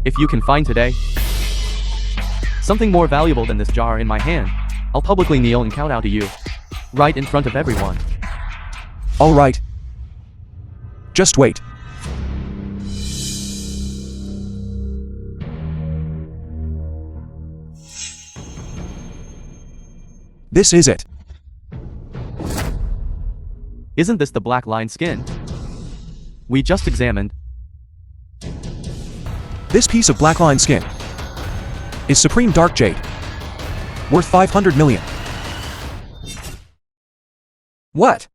If you can find today something more valuable than this jar in my hand, I'll publicly kneel and kowtow to you, right in front of everyone. All right. Just wait. This is it. Isn't this the black line skin we just examined? This piece of blackline skin is Supreme Dark Jade, worth 500 million. What?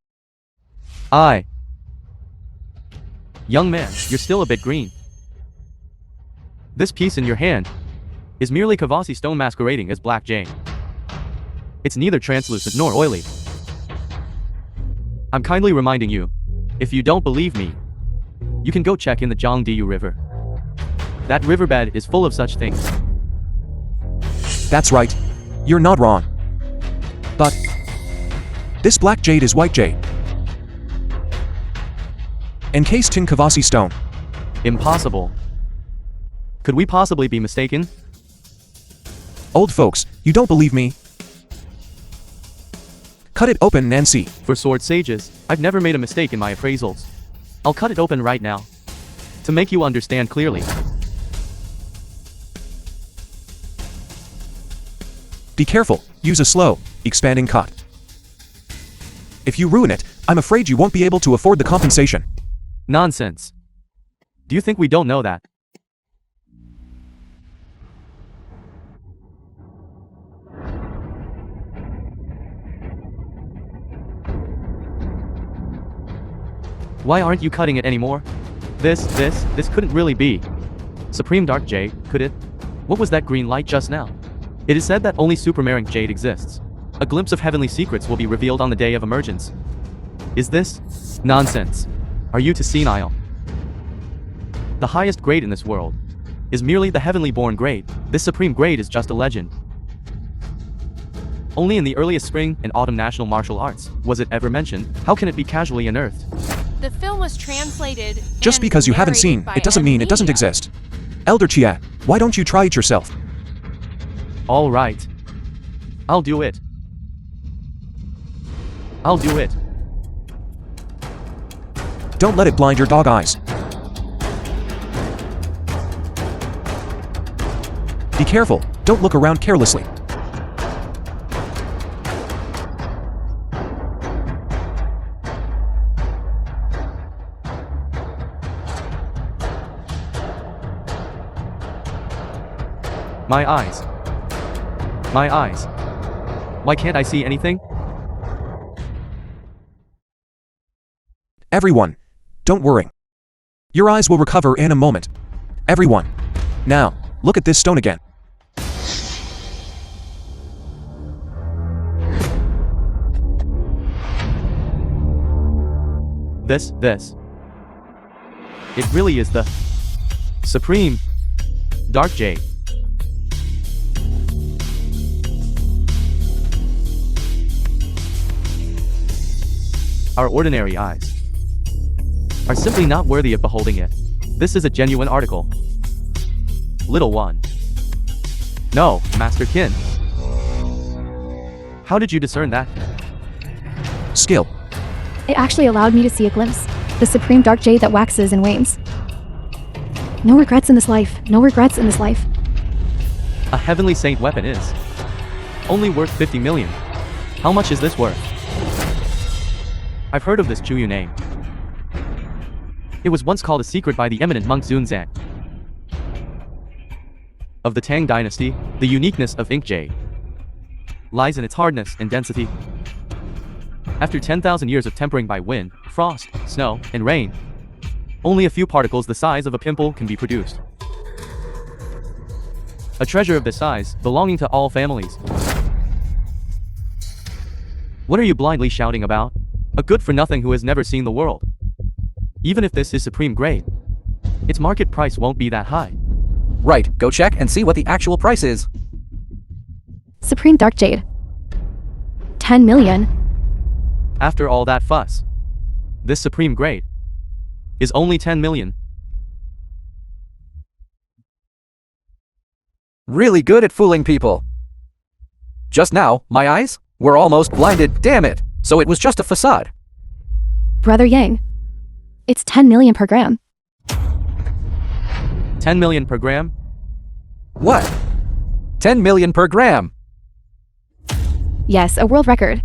Young man, you're still a bit green. This piece in your hand is merely Kavasi stone masquerading as black jade. It's neither translucent nor oily. I'm kindly reminding you, if you don't believe me, you can go check in the Jiangdiyu River. That riverbed is full of such things. That's right. You're not wrong. But this black jade is white jade, encased in Kavasi stone. Impossible. Could we possibly be mistaken? Old folks, you don't believe me? Cut it open and see. For sword sages, I've never made a mistake in my appraisals. I'll cut it open right now, to make you understand clearly. Be careful, use a slow, expanding cut. If you ruin it, I'm afraid you won't be able to afford the compensation. Nonsense. Do you think we don't know that? Why aren't you cutting it anymore? This couldn't really be Supreme Dark Jade, could it? What was that green light just now? It is said that only Supremaring Jade exists. A glimpse of heavenly secrets will be revealed on the day of emergence. Is this nonsense? Are you too senile? The highest grade in this world is merely the heavenly born grade. This supreme grade is just a legend. Only in the earliest spring and autumn national martial arts was it ever mentioned. How can it be casually unearthed? The film was translated. Just because you haven't seen, it doesn't mean it doesn't exist. Elder Chia, why don't you try it yourself? All right. I'll do it. I'll do it. Don't let it blind your dog eyes. Be careful, don't look around carelessly. My eyes. My eyes. Why can't I see anything? Everyone, don't worry. Your eyes will recover in a moment. Everyone. Now, look at this stone again. This. It really is the Supreme Dark Jade. Our ordinary eyes are simply not worthy of beholding it. This is a genuine article. Little one. No, Master Qin. How did you discern that? Skill. It actually allowed me to see a glimpse. The supreme dark jade that waxes and wanes. No regrets in this life. No regrets in this life. A heavenly saint weapon is only worth 50 million. How much is this worth? I've heard of this Chuyu name. It was once called a secret by the eminent monk Zunzang. Of the Tang dynasty, the uniqueness of ink jade lies in its hardness and density. After 10,000 years of tempering by wind, frost, snow, and rain, only a few particles the size of a pimple can be produced. A treasure of this size, belonging to all families. What are you blindly shouting about? A good-for-nothing who has never seen the world. Even if this is supreme grade, its market price won't be that high. Right, go check and see what the actual price is. Supreme dark jade. 10 million. After all that fuss, this supreme grade is only 10 million. Really good at fooling people. Just now, my eyes were almost blinded, damn it. So it was just a facade. Brother Yang. It's 10 million per gram. 10 million per gram? What? 10 million per gram. Yes, a world record.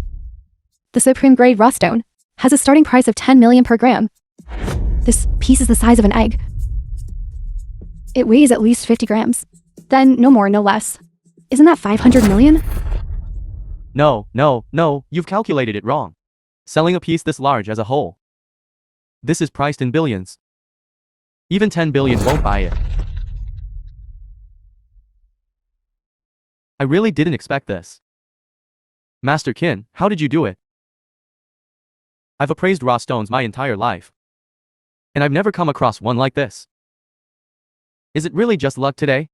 The supreme grade raw stone has a starting price of 10 million per gram. This piece is the size of an egg. It weighs at least 50 grams. Then no more, no less. Isn't that 500 million? No, you've calculated it wrong. Selling a piece this large as a whole. This is priced in billions. Even 10 billion won't buy it. I really didn't expect this. Master Qin, how did you do it? I've appraised raw stones my entire life. And I've never come across one like this. Is it really just luck today?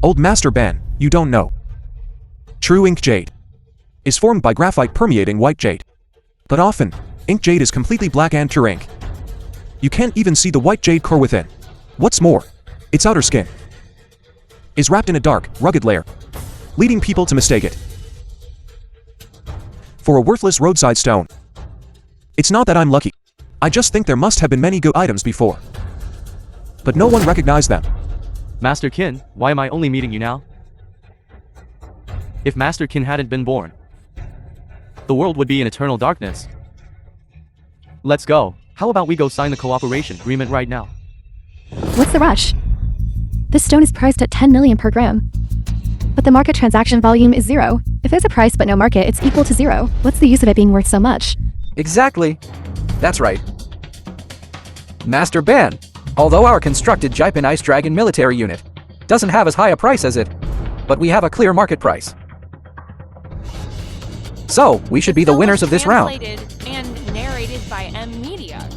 Old Master Ban, you don't know. True ink jade is formed by graphite permeating white jade. But often, ink jade is completely black and pure ink. You can't even see the white jade core within. What's more, its outer skin is wrapped in a dark, rugged layer, leading people to mistake it for a worthless roadside stone. It's not that I'm lucky. I just think there must have been many good items before. But no one recognized them. Master Qin, why am I only meeting you now? If Master Qin hadn't been born, the world would be in eternal darkness. Let's go. How about we go sign the cooperation agreement right now? What's the rush? This stone is priced at 10 million per gram. But the market transaction volume is 0. If there's a price but no market, it's equal to 0. What's the use of it being worth so much? Exactly. That's right. Master Ban, although our constructed Japan Ice Dragon military unit doesn't have as high a price as it, but we have a clear market price. So, we should be the winners of this round. Translated and narrated by M Media.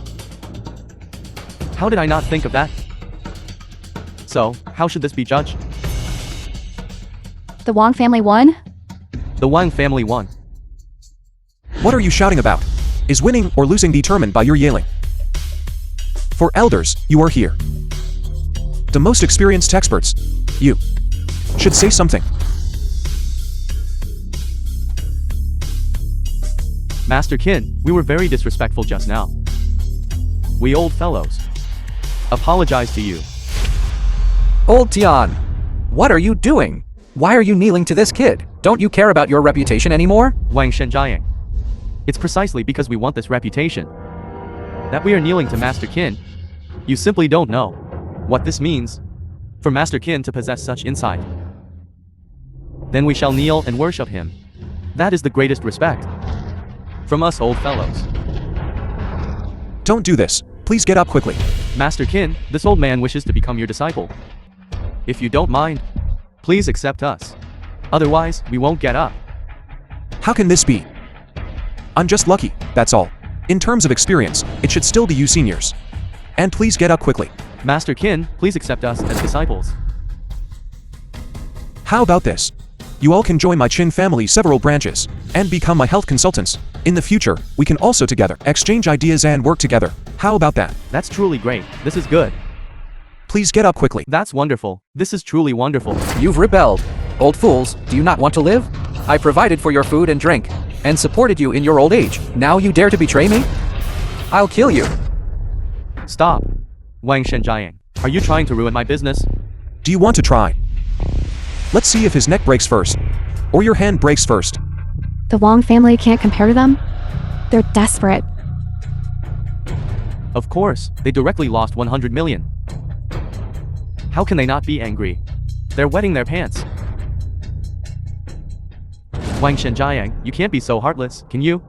How did I not think of that? So, how should this be judged? The Wang family won? The Wang family won. What are you shouting about? Is winning or losing determined by your yelling? For elders, you are here. The most experienced experts, you, should say something. Master Qin, we were very disrespectful just now. We old fellows apologize to you. Old Tian, what are you doing? Why are you kneeling to this kid? Don't you care about your reputation anymore? Wang Shenjiang. It's precisely because we want this reputation that we are kneeling to Master Qin. You simply don't know what this means for Master Qin to possess such insight. Then we shall kneel and worship him. That is the greatest respect from us old fellows. Don't do this. Please get up quickly. Master Qin, this old man wishes to become your disciple. If you don't mind, please accept us. Otherwise, we won't get up. How can this be? I'm just lucky, that's all. In terms of experience, it should still be you seniors. And please get up quickly. Master Qin, please accept us as disciples. How about this? You all can join my Qin family several branches, and become my health consultants. In the future, we can also together exchange ideas and work together. How about that? That's truly great. This is good. Please get up quickly. That's wonderful. This is truly wonderful. You've rebelled. Old fools, do you not want to live? I provided for your food and drink, and supported you in your old age. Now you dare to betray me? I'll kill you. Stop. Wang Shenjiang, are you trying to ruin my business? Do you want to try? Let's see if his neck breaks first. Or your hand breaks first. The Wang family can't compare to them? They're desperate. Of course, they directly lost 100 million. How can they not be angry? They're wetting their pants. Wang Shenjiang, you can't be so heartless, can you?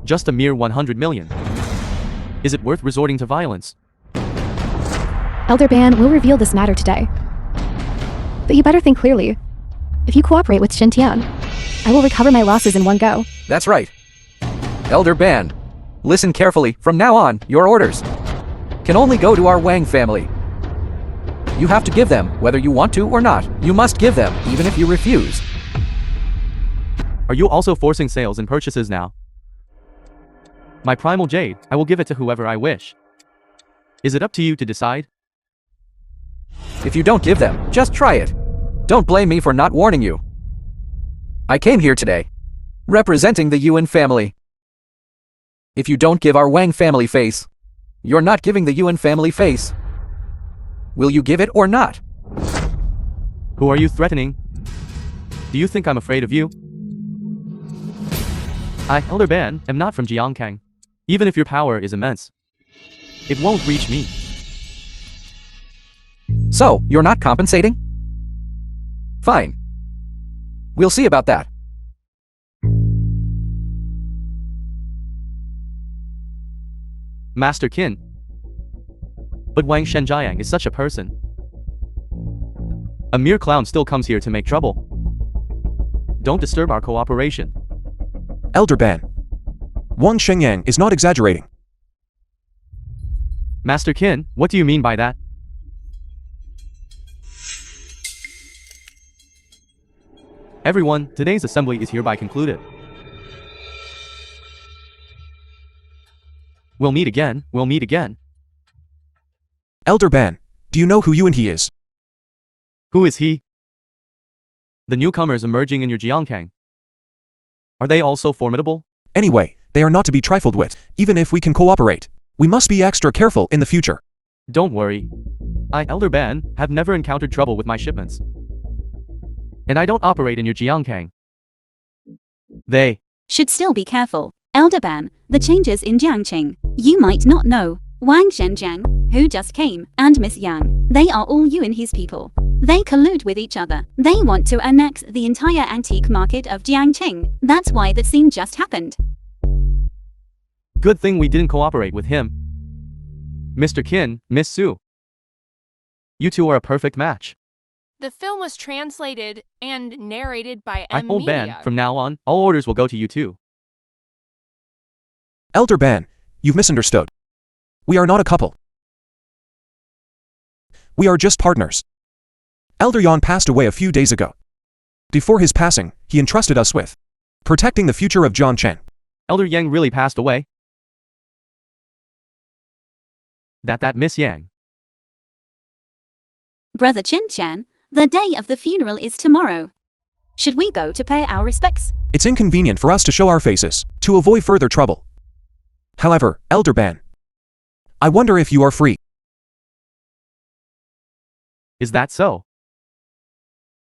Just a mere 100 million. Is it worth resorting to violence? Elder Ban will reveal this matter today. But you better think clearly. If you cooperate with Xin Tian, I will recover my losses in one go. That's right. Elder Ban, listen carefully. From now on, your orders can only go to our Wang family. You have to give them, whether you want to or not. You must give them, even if you refuse. Are you also forcing sales and purchases now? My primal jade, I will give it to whoever I wish. Is it up to you to decide? If you don't give them, just try it. Don't blame me for not warning you. I came here today, representing the Yuwen family. If you don't give our Wang family face, you're not giving the Yuwen family face. Will you give it or not? Who are you threatening? Do you think I'm afraid of you? I, Elder Ban, am not from Jiangkang. Even if your power is immense, it won't reach me. So, you're not compensating? Fine. We'll see about that. Master Qin. But Wang Shenjiang is such a person. A mere clown still comes here to make trouble. Don't disturb our cooperation. Elder Ban. Wang Shengyang is not exaggerating. Master Qin, what do you mean by that? Everyone, today's assembly is hereby concluded. We'll meet again, we'll meet again. Elder Ban, do you know who Yuwen he is? Who is he? The newcomers emerging in your Jiangkang. Are they also formidable? Anyway, they are not to be trifled with, even if we can cooperate. We must be extra careful in the future. Don't worry. I, Elder Ban, have never encountered trouble with my shipments. And I don't operate in your Jiangkang. They should still be careful. Elder Ban, the changes in Jiangqing. You might not know. Wang Shenjiang, who just came, and Miss Yang, they are all you and his people. They collude with each other. They want to annex the entire antique market of Jiangqing. That's why that scene just happened. Good thing we didn't cooperate with him. Mr. Qin, Miss Su. You two are a perfect match. The film was translated and narrated by I M hold Ban, Media. from now on, all orders will go to you too. Elder Ban, you've misunderstood. We are not a couple. We are just partners. Elder Yan passed away a few days ago. Before his passing, he entrusted us with protecting the future of Jiangchen. Elder Yang really passed away? That Miss Yang. Brother Qin-chan, the day of the funeral is tomorrow. Should we go to pay our respects? It's inconvenient for us to show our faces, to avoid further trouble. However, Elder Ban, I wonder if you are free. Is that so?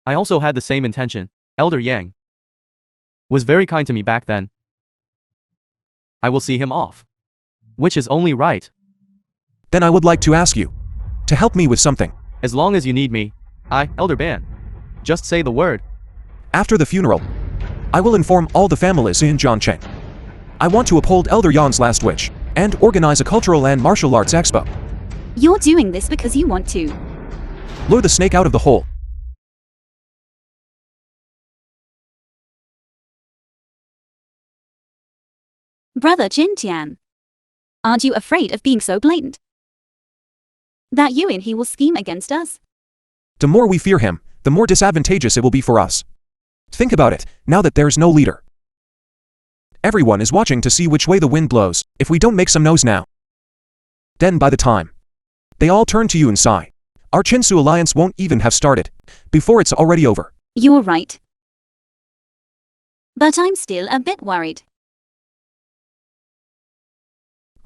I also had the same intention. Elder Yang was very kind to me back then. I will see him off. Which is only right. Then I would like to ask you to help me with something. As long as you need me, I, Elder Ban, just say the word. After the funeral, I will inform all the families in Jiangchen. I want to uphold Elder Yan's last wish and organize a cultural and martial arts expo. You're doing this because you want to. Lure the snake out of the hole. Brother Qin-chan, aren't you afraid of being so blatant? That Yuwen he will scheme against us? The more we fear him, the more disadvantageous it will be for us. Think about it, now that there's no leader. Everyone is watching to see which way the wind blows. If we don't make some noise now, then by the time they all turn to you and sigh, our Chinsu alliance won't even have started before it's already over. You're right. But I'm still a bit worried.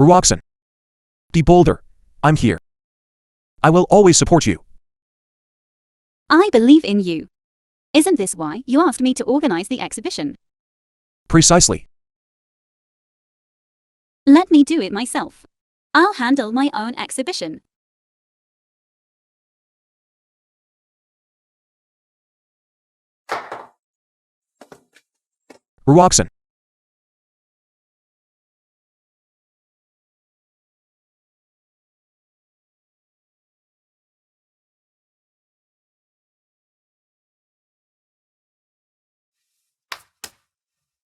Ruoxin, be bolder. I'm here. I will always support you. I believe in you. Isn't this why you asked me to organize the exhibition? Precisely. Let me do it myself. I'll handle my own exhibition. Ruoxin.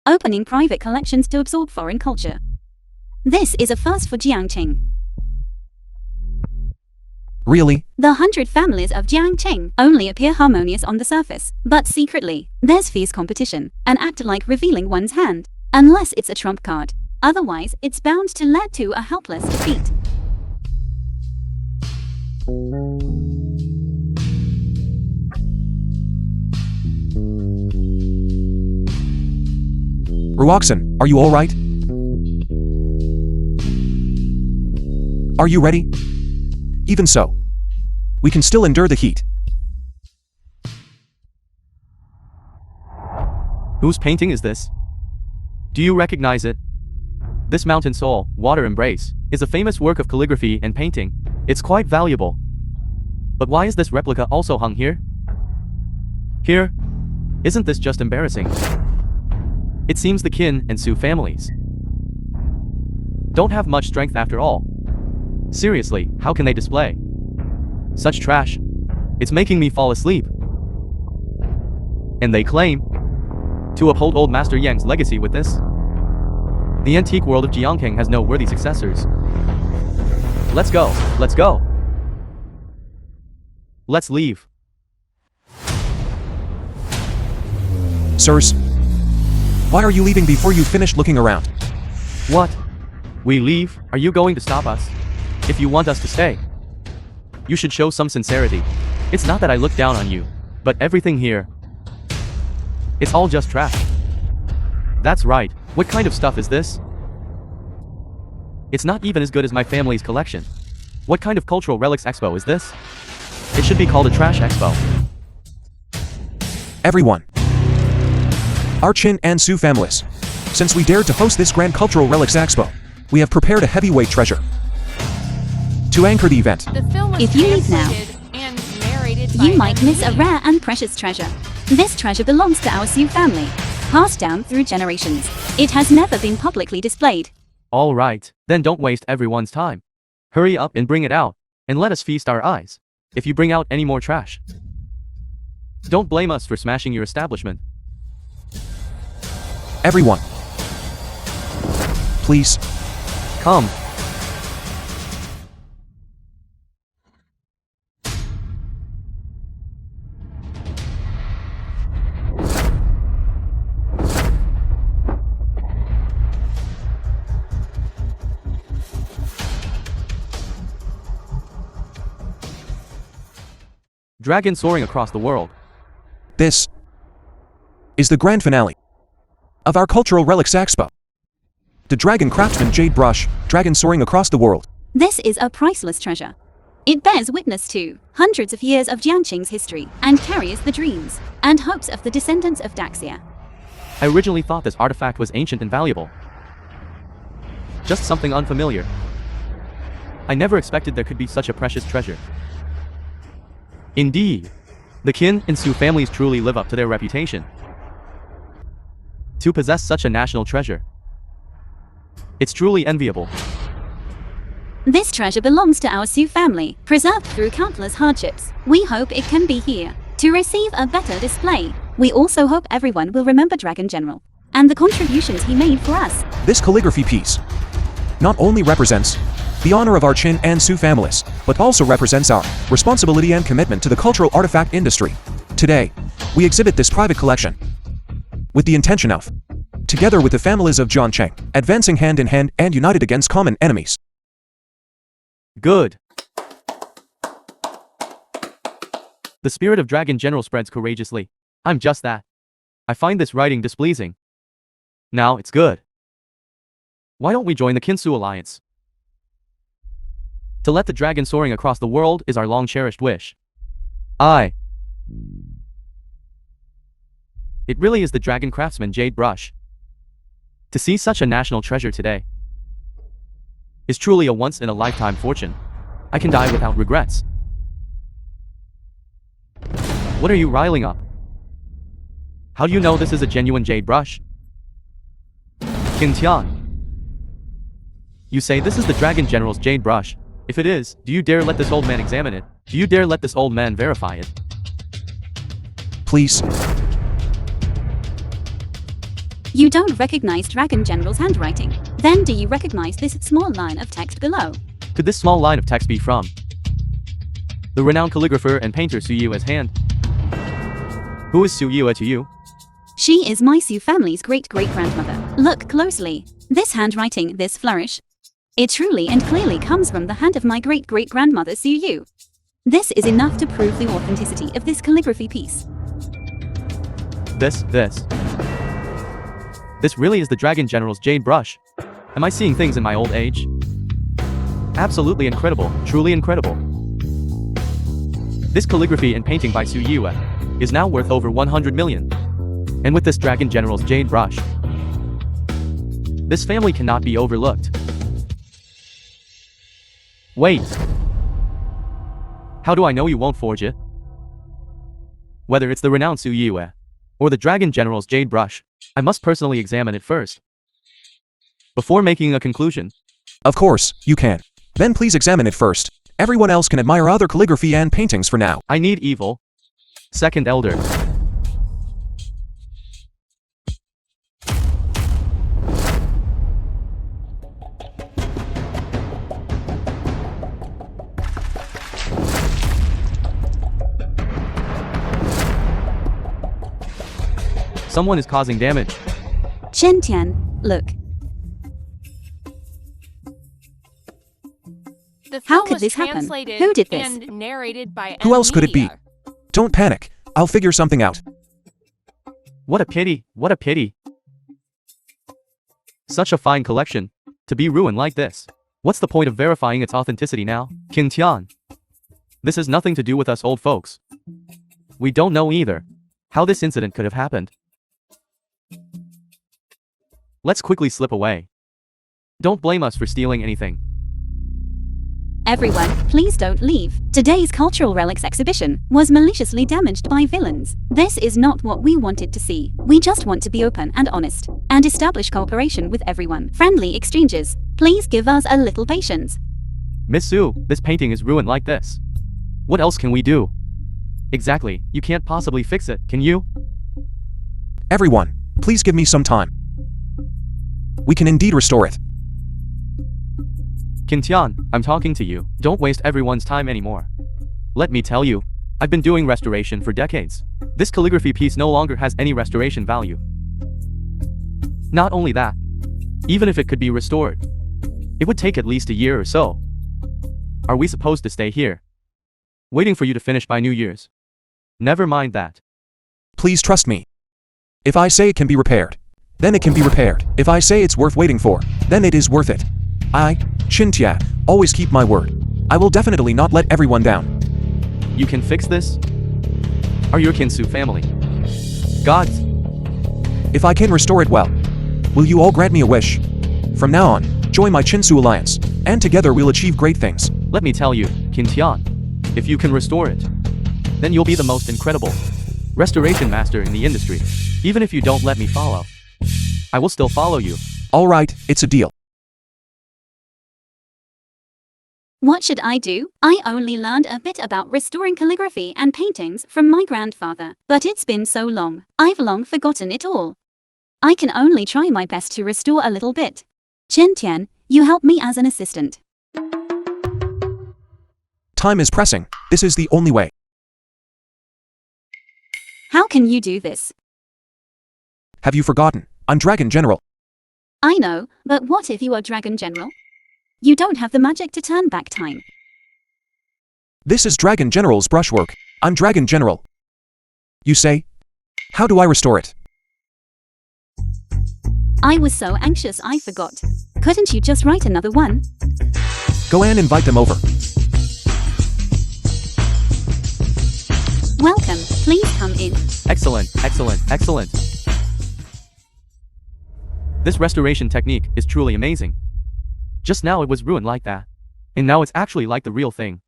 Opening private collections to absorb foreign culture. This is a first for Jiangqing. Really? The 100 families of Jiangqing only appear harmonious on the surface, but secretly, there's fierce competition, an act like revealing one's hand, unless it's a trump card. Otherwise, it's bound to lead to a helpless defeat. Ruoxin, are you alright? Are you ready? Even so, we can still endure the heat. Whose painting is this? Do you recognize it? This mountain soul, water embrace, is a famous work of calligraphy and painting. It's quite valuable. But why is this replica also hung here? Here? Isn't this just embarrassing? It seems the Qin and Su families don't have much strength after all. Seriously, how can they display such trash? It's making me fall asleep. And they claim to uphold old Master Yang's legacy with this? The antique world of Jiangking has no worthy successors. Let's go, let's go. Let's leave. Sirs, why are you leaving before you finished looking around? What? We leave? Are you going to stop us? If you want us to stay, you should show some sincerity. It's not that I look down on you, but everything here, it's all just trash. That's right. What kind of stuff is this? It's not even as good as my family's collection. What kind of cultural relics expo is this? It should be called a trash expo. Everyone, our Qin and Su families, since we dared to host this grand cultural relics expo, we have prepared a heavyweight treasure to anchor the event. The film was If you leave now, translated and narrated by You might miss a MC. rare and precious treasure. This treasure belongs to our Su family, passed down through generations. It has never been publicly displayed. All right, then don't waste everyone's time. Hurry up and bring it out, and let us feast our eyes. If you bring out any more trash, don't blame us for smashing your establishment. Everyone, please, Come. Dragon soaring across the world. this is the grand finale of our Cultural Relics Expo. The Dragon Craftsman Jade Brush, dragon soaring across the world. This is a priceless treasure. It bears witness to hundreds of years of Jiangqing's history and carries the dreams and hopes of the descendants of Daxia. I originally thought this artifact was ancient and valuable. Just something unfamiliar. I never expected there could be such a precious treasure. Indeed, the Qin and Su families truly live up to their reputation to possess such a national treasure. It's truly enviable. This treasure belongs to our Su family, preserved through countless hardships. We hope it can be here to receive a better display. We also hope everyone will remember Dragon General and the contributions he made for us. This calligraphy piece not only represents the honor of our Qin and Su families, but also represents our responsibility and commitment to the cultural artifact industry. Today, we exhibit this private collection with the intention of, together with the families of Jiangqing, advancing hand in hand and united against common enemies. Good. The spirit of Dragon General spreads courageously. I'm just that. I find this writing displeasing. Now it's good. Why don't we join the Qin-Su alliance? To let the dragon soaring across the world is our long-cherished wish. It really is the Dragon Craftsman Jade Brush. To see such a national treasure today is truly a once-in-a-lifetime fortune. I can die without regrets. What are you riling up? How do you know this is a genuine jade brush? Qin Tian. You say this is the Dragon General's jade brush. If it is, do you dare let this old man examine it? Do you dare let this old man verify it? Please. You don't recognize Dragon General's handwriting. Then do you recognize this small line of text below? Could this small line of text be from the renowned calligrapher and painter Su Yue's hand? Who is Su Yue to you? She is my Su family's great-great-grandmother. Look closely. This handwriting, this flourish. It truly and clearly comes from the hand of my great-great-grandmother Su Yu. This is enough to prove the authenticity of this calligraphy piece. This. This really is the Dragon General's jade brush. Am I seeing things in my old age? Absolutely incredible, truly incredible. This calligraphy and painting by Su Yuwen is now worth over 100 million. And with this Dragon General's jade brush, this family cannot be overlooked. Wait. How do I know you won't forge it? Whether it's the renowned Su Yuwen or the Dragon General's jade brush, I must personally examine it first before making a conclusion. Of course, you can. Then please examine it first. Everyone else can admire other calligraphy and paintings for now. I need evil. Second Elder. Someone is causing damage. Chen Tian, look. The How film could was this happen? translated Who did this? And narrated by Who else could it be? media. Don't panic. I'll figure something out. What a pity, what a pity. Such a fine collection to be ruined like this. What's the point of verifying its authenticity now? Qin Tian. This has nothing to do with us old folks. We don't know either how this incident could have happened. Let's quickly slip away. Don't blame us for stealing anything. Everyone, please don't leave. Today's cultural relics exhibition was maliciously damaged by villains. This is not what we wanted to see. We just want to be open and honest and establish cooperation with everyone. Friendly exchanges. Please give us a little patience. Miss Su, this painting is ruined like this. What else can we do? Exactly, you can't possibly fix it, can you? Everyone, please give me some time. We can indeed restore it. Qin Tian, I'm talking to you. Don't waste everyone's time anymore. Let me tell you, I've been doing restoration for decades. This calligraphy piece no longer has any restoration value. Not only that, even if it could be restored, it would take at least a year or so. Are we supposed to stay here, waiting for you to finish by New Year's? Never mind that. Please trust me. If I say it can be repaired, then it can be repaired. If I say it's worth waiting for, then it is worth it. I, Chen Tian, always keep my word. I will definitely not let everyone down. You can fix this? Are your Kinsu family gods? If I can restore it well, will you all grant me a wish? From now on, join my Chinsu alliance, and together we'll achieve great things. Let me tell you, Qin Tian, if you can restore it, then you'll be the most incredible restoration master in the industry. Even if you don't let me follow, I will still follow you. Alright, it's a deal. What should I do? I only learned a bit about restoring calligraphy and paintings from my grandfather, but it's been so long, I've long forgotten it all. I can only try my best to restore a little bit. Chen Tian, you help me as an assistant. Time is pressing. This is the only way. How can you do this? Have you forgotten? I'm Dragon General. I know, but what if you are Dragon General? You don't have the magic to turn back time. This is Dragon General's brushwork. I'm Dragon General. You say? How do I restore it? I was so anxious I forgot. Couldn't you just write another one? Go and invite them over. Welcome, please come in. Excellent, excellent, excellent. This restoration technique is truly amazing. Just now it was ruined like that. And now it's actually like the real thing.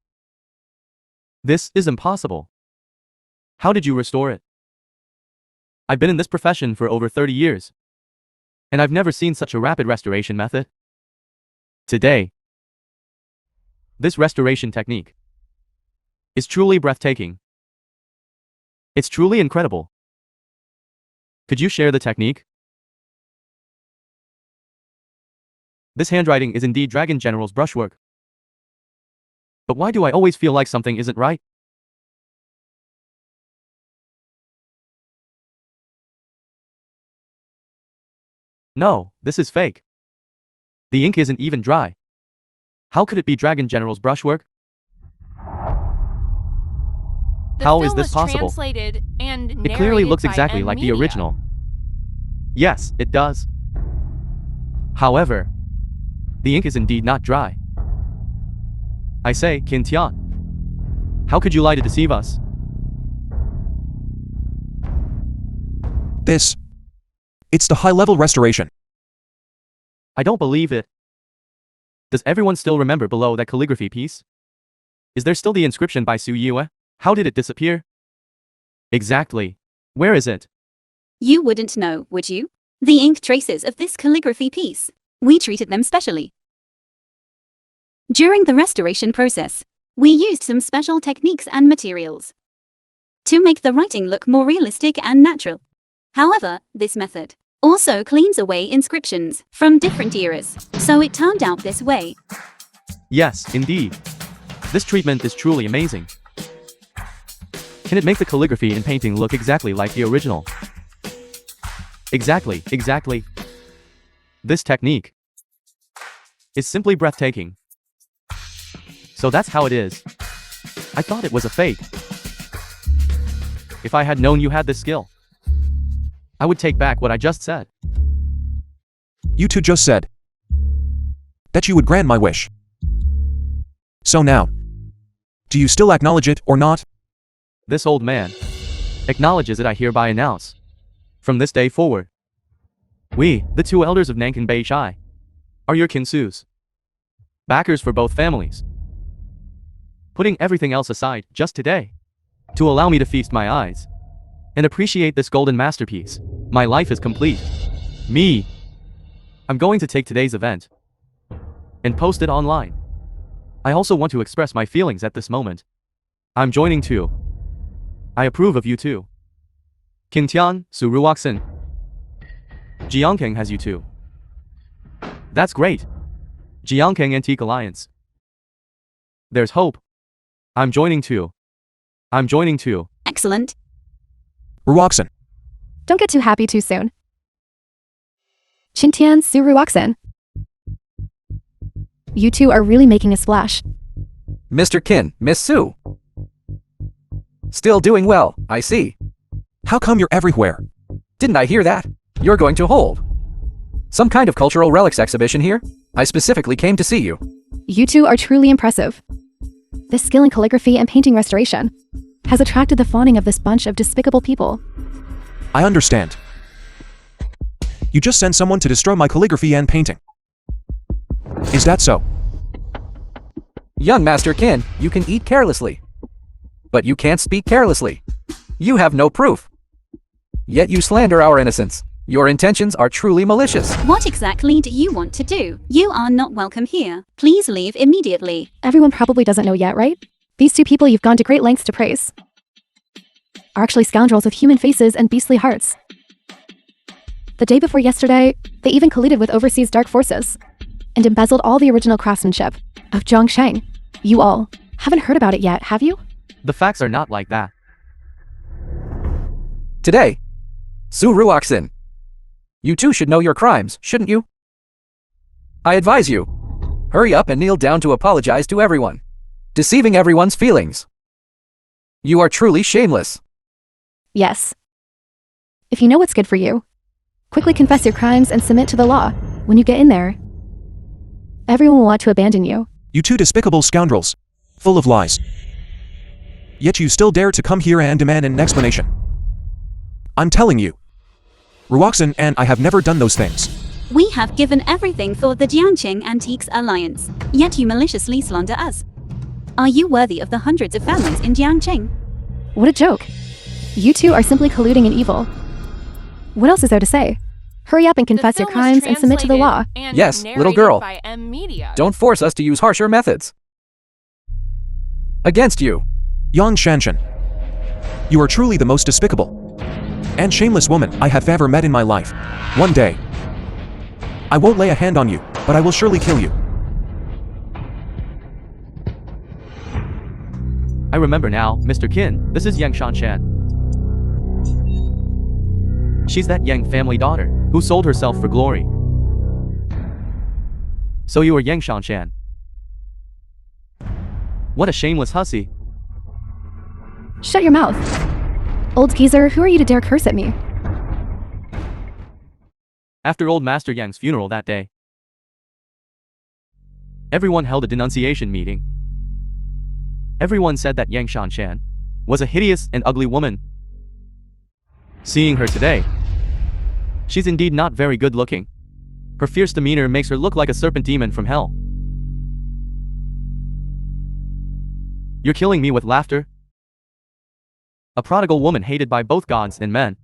This is impossible. How did you restore it? I've been in this profession for over 30 years. And I've never seen such a rapid restoration method. Today, this restoration technique is truly breathtaking. It's truly incredible. Could you share the technique? This handwriting is indeed Dragon General's brushwork. But why do I always feel like something isn't right? No, this is fake. The ink isn't even dry. How could it be Dragon General's brushwork? The How film is this was possible? translated and It clearly narrated looks by exactly like the media. original. Yes, it does. However, the ink is indeed not dry. I say, Qin Tian, how could you lie to deceive us? It's the high-level restoration. I don't believe it. Does everyone still remember below that calligraphy piece? Is there still the inscription by Su Yue? How did it disappear? Exactly. Where is it? You wouldn't know, would you? The ink traces of this calligraphy piece. We treated them specially. During the restoration process, we used some special techniques and materials to make the writing look more realistic and natural. However, this method also cleans away inscriptions from different eras, so it turned out this way. Yes, indeed. This treatment is truly amazing. Can it make the calligraphy in painting look exactly like the original? Exactly. This technique is simply breathtaking. So that's how it is. I thought it was a fake. If I had known you had this skill, I would take back what I just said. You two just said that you would grant my wish. So now, do you still acknowledge it or not? This old man acknowledges it. I hereby announce. From this day forward, we, the two elders of Nankin Beishai, are your kinsus, backers for both families. Putting everything else aside just today, to allow me to feast my eyes and appreciate this golden masterpiece, my life is complete. I'm going to take today's event and post it online. I also want to express my feelings at this moment. I'm joining too. I approve of you too. Qin Tian, Su Ruoxin. Jiangkang has you too. That's great. Jiangkang Antique Alliance. There's hope. I'm joining too. Excellent. Ruoxin. Don't get too happy too soon. Qintian Su Ruoxin. You two are really making a splash. Mr. Qin, Miss Su. Still doing well, I see. How come you're everywhere? Didn't I hear that? You're going to hold some kind of cultural relics exhibition here? I specifically came to see you. You two are truly impressive. This skill in calligraphy and painting restoration has attracted the fawning of this bunch of despicable people. I understand. You just sent someone to destroy my calligraphy and painting. Is that so? Young Master Qin, you can eat carelessly, but you can't speak carelessly. You have no proof, yet you slander our innocence. Your intentions are truly malicious. What exactly do you want to do? You are not welcome here. Please leave immediately. Everyone probably doesn't know yet, right? These two people you've gone to great lengths to praise are actually scoundrels with human faces and beastly hearts. The day before yesterday, they even colluded with overseas dark forces and embezzled all the original craftsmanship of Zhongsheng. You all haven't heard about it yet, have you? The facts are not like that. Today, Su Ruoxin, you too should know your crimes, shouldn't you? I advise you, hurry up and kneel down to apologize to everyone, deceiving everyone's feelings. You are truly shameless. Yes. If you know what's good for you, quickly confess your crimes and submit to the law. When you get in there, everyone will want to abandon you. You two despicable scoundrels, full of lies. Yet you still dare to come here and demand an explanation. I'm telling you, Ruoxin and I have never done those things. We have given everything for the Jiangqing Antiques Alliance, yet you maliciously slander us. Are you worthy of the hundreds of families in Jiangqing? What a joke. You two are simply colluding in evil. What else is there to say? Hurry up and confess your crimes and submit to the law. Yes, little girl. Don't force us to use harsher methods against you. Yang Shanshan, you are truly the most despicable and shameless woman I have ever met in my life. One day, I won't lay a hand on you, but I will surely kill you. I remember now, Mr. Qin, this is Yang Shanshan. She's that Yang family daughter, who sold herself for glory. So you are Yang Shanshan. What a shameless hussy. Shut your mouth. Old geezer, who are you to dare curse at me? After old Master Yang's funeral that day, everyone held a denunciation meeting. Everyone said that Yang Shanshan was a hideous and ugly woman. Seeing her today, she's indeed not very good looking. Her fierce demeanor makes her look like a serpent demon from hell. You're killing me with laughter? A prodigal woman hated by both gods and men.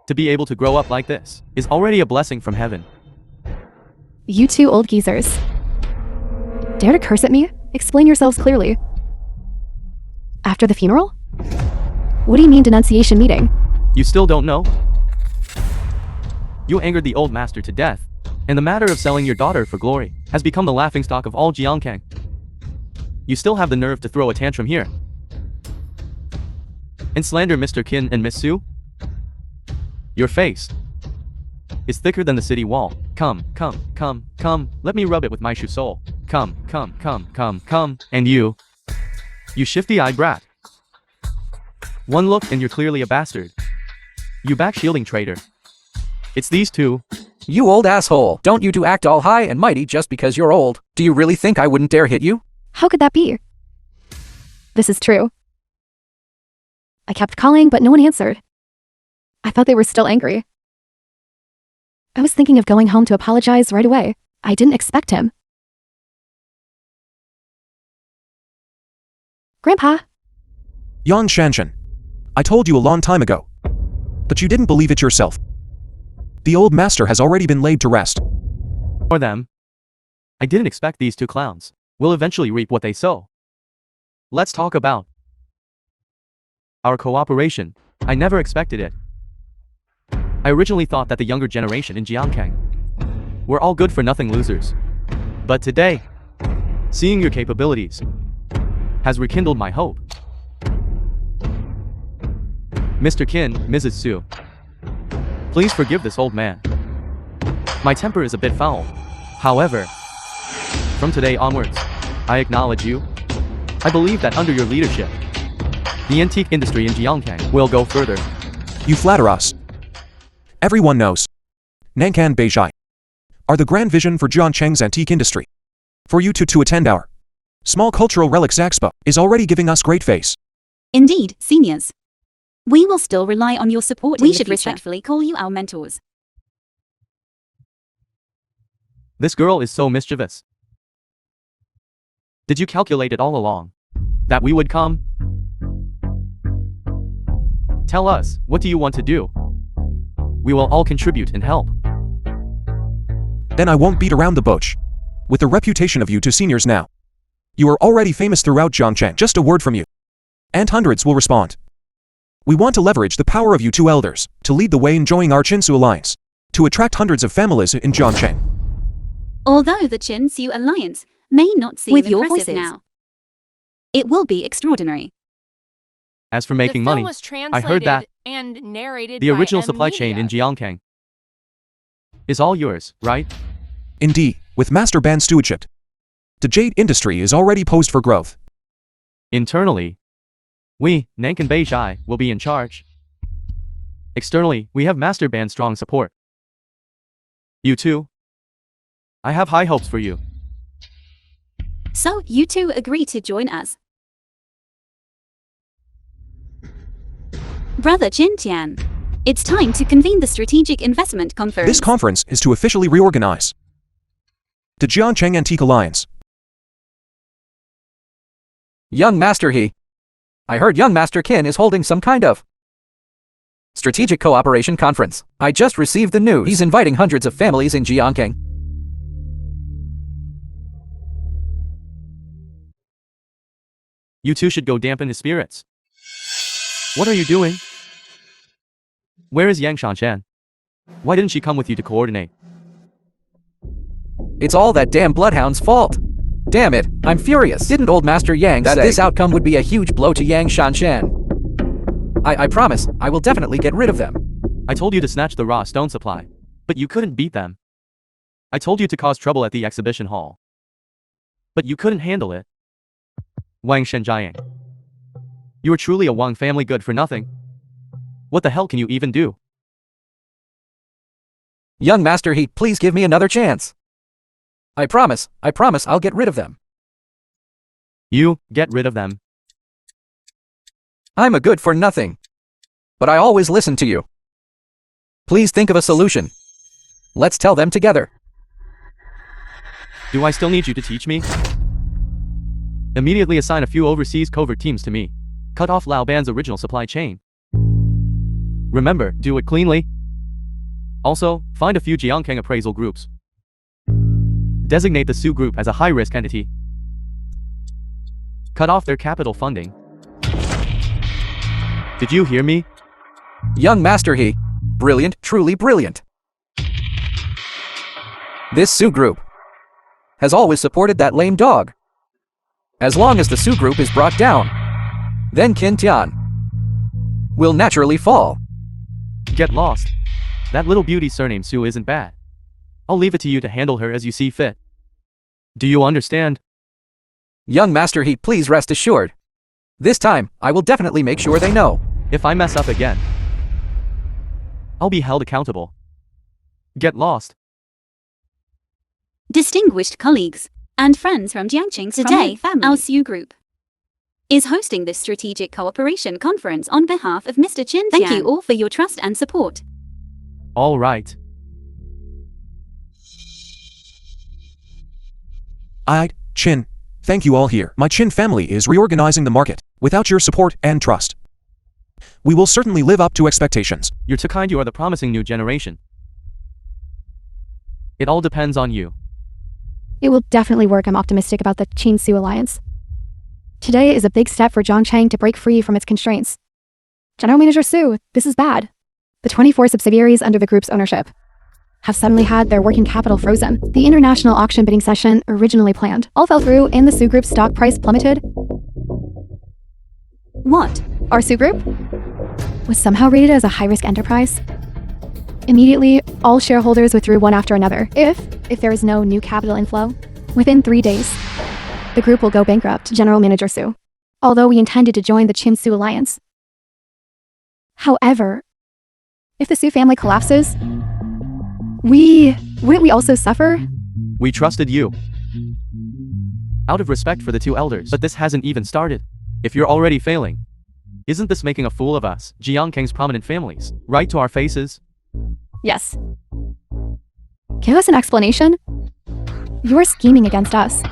To be able to grow up like this is already a blessing from heaven. You two old geezers. Dare to curse at me? Explain yourselves clearly. After the funeral? What do you mean denunciation meeting? You still don't know? You angered the old master to death, and the matter of selling your daughter for glory has become the laughingstock of all Jiangkang. You still have the nerve to throw a tantrum here and slander Mr. Qin and Miss Su? Your face is thicker than the city wall. Come, let me rub it with my shoe sole. Come, and you shifty-eyed brat. One look and you're clearly a bastard. You back-shielding traitor. It's these two. You old asshole. Don't you two act all high and mighty just because you're old. Do you really think I wouldn't dare hit you? How could that be? This is true. I kept calling, but no one answered. I thought they were still angry. I was thinking of going home to apologize right away. I didn't expect him. Grandpa. Yang Shanshan. I told you a long time ago. But you didn't believe it yourself. The old master has already been laid to rest. For them. I didn't expect these two clowns will eventually reap what they sow. Let's talk about our cooperation. I never expected it. I originally thought that the younger generation in Jiangkang were all good-for-nothing losers. But today, seeing your capabilities has rekindled my hope. Mr. Qin, Mrs. Su, please forgive this old man. My temper is a bit foul. However, from today onwards, I acknowledge you. I believe that under your leadership, the antique industry in Jiangkang will go further. You flatter us. Everyone knows. Nankan Beijai are the grand vision for Jiangcheng's antique industry. For you to attend our small cultural relics expo is already giving us great face. Indeed, seniors. We will still rely on your support. We should future. respectfully call you our mentors. This girl is so mischievous. Did you calculate it all along? That we would come? Tell us, what do you want to do? We will all contribute and help. Then I won't beat around the bush. With the reputation of you two seniors now, you are already famous throughout Jiangcheng. Just a word from you, and hundreds will respond. We want to leverage the power of you two elders to lead the way in joining our Qinsu alliance, to attract hundreds of families in Jiangcheng. Although the Qinsu alliance may not seem With your impressive voices. now, it will be extraordinary. As for making the film money, was I heard that and narrated the by original M supply chain in Media. Jiangkang is all yours, right? Indeed, with Master Ban's stewardship, the jade industry is already posed for growth. Internally, we, Nankan Beijai, will be in charge. Externally, we have Master Band's strong support. You too. I have high hopes for you. So you two agree to join us. Brother Jintian, it's time to convene the Strategic Investment Conference. This conference is to officially reorganize the Jiangcheng Antique Alliance. Young Master He. I heard young Master Qin is holding some kind of strategic cooperation conference. I just received the news. He's inviting hundreds of families in Jiangkang. You two should go dampen his spirits. What are you doing? Where is Yang Shanshan? Why didn't she come with you to coordinate? It's all that damn bloodhound's fault. Damn it, I'm furious. Didn't old Master Yang say this outcome would be a huge blow to Yang Shanshan? I promise, I will definitely get rid of them. I told you to snatch the raw stone supply, but you couldn't beat them. I told you to cause trouble at the exhibition hall, but you couldn't handle it. Wang Shenjiang. You are truly a Wang family good for nothing. What the hell can you even do? Young Master He, please give me another chance. I promise I'll get rid of them. You, get rid of them. I'm a good for nothing. But I always listen to you. Please think of a solution. Let's tell them together. Do I still need you to teach me? Immediately assign a few overseas covert teams to me. Cut off Lao Ban's original supply chain. Remember, do it cleanly. Also, find a few Jiangkang appraisal groups. Designate the Su group as a high-risk entity. Cut off their capital funding. Did you hear me? Young Master He, brilliant, truly brilliant. This Su group has always supported that lame dog. As long as the Su group is brought down, then Qin Tian will naturally fall. Get lost. That little beauty surname Su isn't bad. I'll leave it to you to handle her as you see fit. Do you understand? Young Master He, please rest assured. This time, I will definitely make sure they know. If I mess up again, I'll be held accountable. Get lost. Distinguished colleagues and friends from Jiangqing today, our Su group is hosting this strategic cooperation conference on behalf of Mr. Qin. Thank you all for your trust and support. All right. Qin. Thank you all here. My Qin family is reorganizing the market. Without your support and trust, we will certainly live up to expectations. You're too kind. You are the promising new generation. It all depends on you. It will definitely work. I'm optimistic about the Qin-Su alliance. Today is a big step for Zhongcheng to break free from its constraints. General Manager Su, this is bad. The 24 subsidiaries under the group's ownership have suddenly had their working capital frozen. The international auction bidding session originally planned all fell through and the Su Group's stock price plummeted. What? Our Su Group was somehow rated as a high-risk enterprise. Immediately, all shareholders withdrew one after another. If there is no new capital inflow, within 3 days, the group will go bankrupt, General Manager Su. Although we intended to join the Qin-Su alliance. However, if the Su family collapses, wouldn't we also suffer? We trusted you. Out of respect for the two elders. But this hasn't even started. If you're already failing, isn't this making a fool of us, Jiangkang's prominent families, right to our faces? Yes. Give us an explanation. You're scheming against us.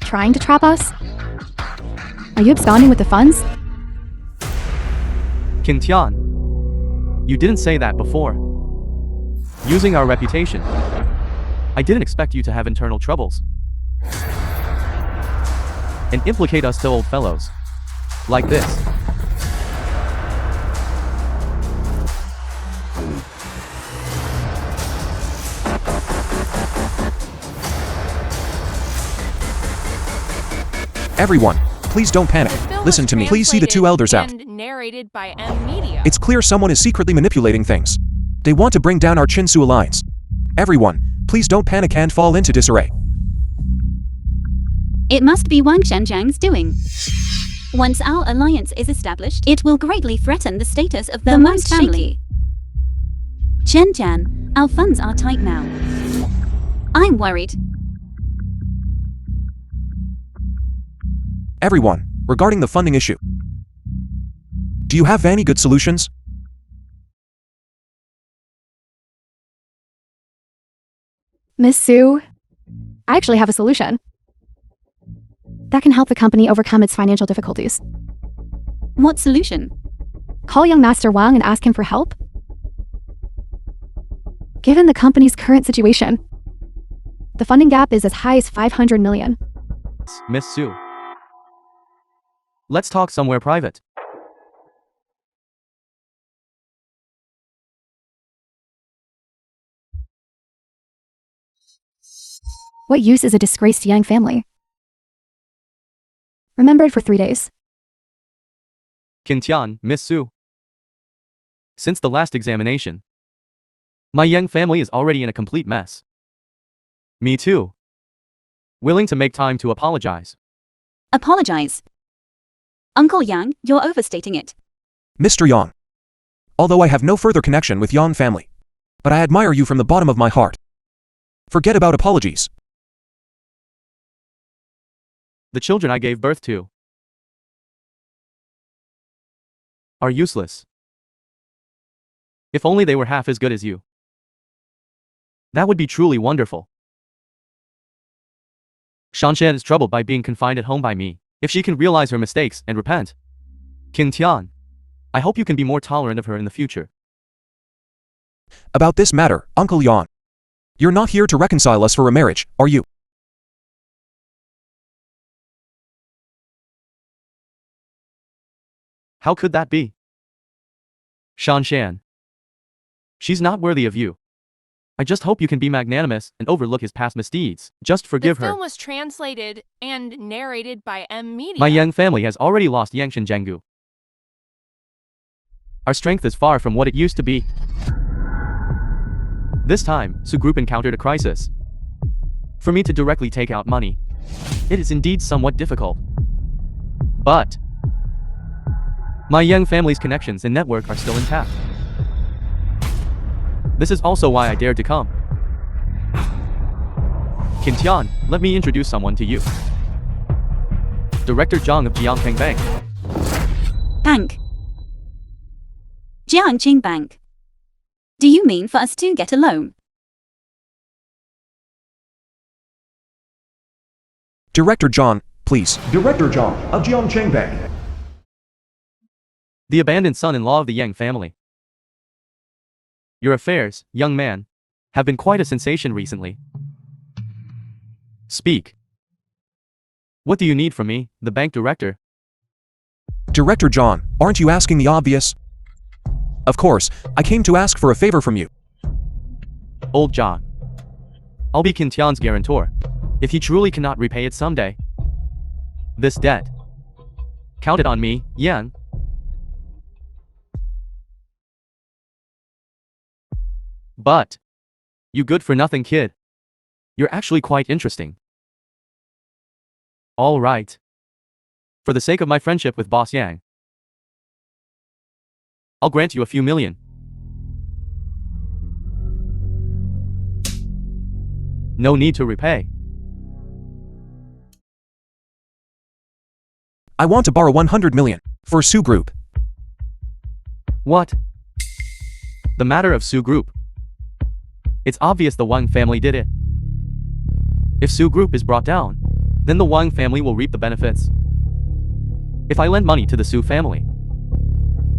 Trying to trap us? Are you absconding with the funds? Qin Tian, you didn't say that before. Using our reputation, I didn't expect you to have internal troubles. And implicate us to old fellows. Like this. Everyone, please don't panic. The film Listen was to me. Please see the two elders out. and narrated by M Media. It's clear someone is secretly manipulating things. They want to bring down our Qin-Su alliance. Everyone, please don't panic and fall into disarray. It must be Wang Zhenjiang's doing. Once our alliance is established, it will greatly threaten the status of the most family. Zhenjiang, our funds are tight now. I'm worried. Everyone, regarding the funding issue, do you have any good solutions? Miss Su, I actually have a solution that can help the company overcome its financial difficulties. What solution? Call young Master Wang and ask him for help. Given the company's current situation, the funding gap is as high as 500 million. Miss Su. Let's talk somewhere private. What use is a disgraced Yang family? Remembered for 3 days. Qin Tian, Miss Su. Since the last examination, my Yang family is already in a complete mess. Me too. Willing to make time to apologize. Apologize. Uncle Yang, you're overstating it. Mr. Yang. Although I have no further connection with Yang family, But I admire you from the bottom of my heart. Forget about apologies. The children I gave birth to are useless. If only they were half as good as you. That would be truly wonderful. Shanshan is troubled by being confined at home by me. If she can realize her mistakes and repent. Qin Tian, I hope you can be more tolerant of her in the future. About this matter, Uncle Yan. You're not here to reconcile us for a marriage, are you? How could that be? Shanshan. She's not worthy of you. I just hope you can be magnanimous and overlook his past misdeeds. Just forgive The her. film was translated and narrated by M Media. My Yang family has already lost Yangshan Zhenggu. Our strength is far from what it used to be. This time, Su Group encountered a crisis. For me to directly take out money, it is indeed somewhat difficult. But my Yang family's connections and network are still intact. This is also why I dared to come. Qin Tian, let me introduce someone to you. Director Zhang of Jiangping Bank. Bank. Jiangqing Bank. Do you mean for us to get a loan? Director John, please. Director John of Jiangcheng Bank. The abandoned son-in-law of the Yang family. Your affairs, young man, have been quite a sensation recently. Speak. What do you need from me, the bank director? Director John, aren't you asking the obvious? Of course, I came to ask for a favor from you. Old John. I'll be Qin Tian's guarantor, if he truly cannot repay it someday. This debt. Count it on me, Yan. But, you good-for-nothing kid. You're actually quite interesting. All right. For the sake of my friendship with Boss Yang, I'll grant you a few million. No need to repay. I want to borrow 100 million for Su Group. What? The matter of Su Group. It's obvious the Wang family did it. If Su Group is brought down, then the Wang family will reap the benefits. If I lend money to the Su family,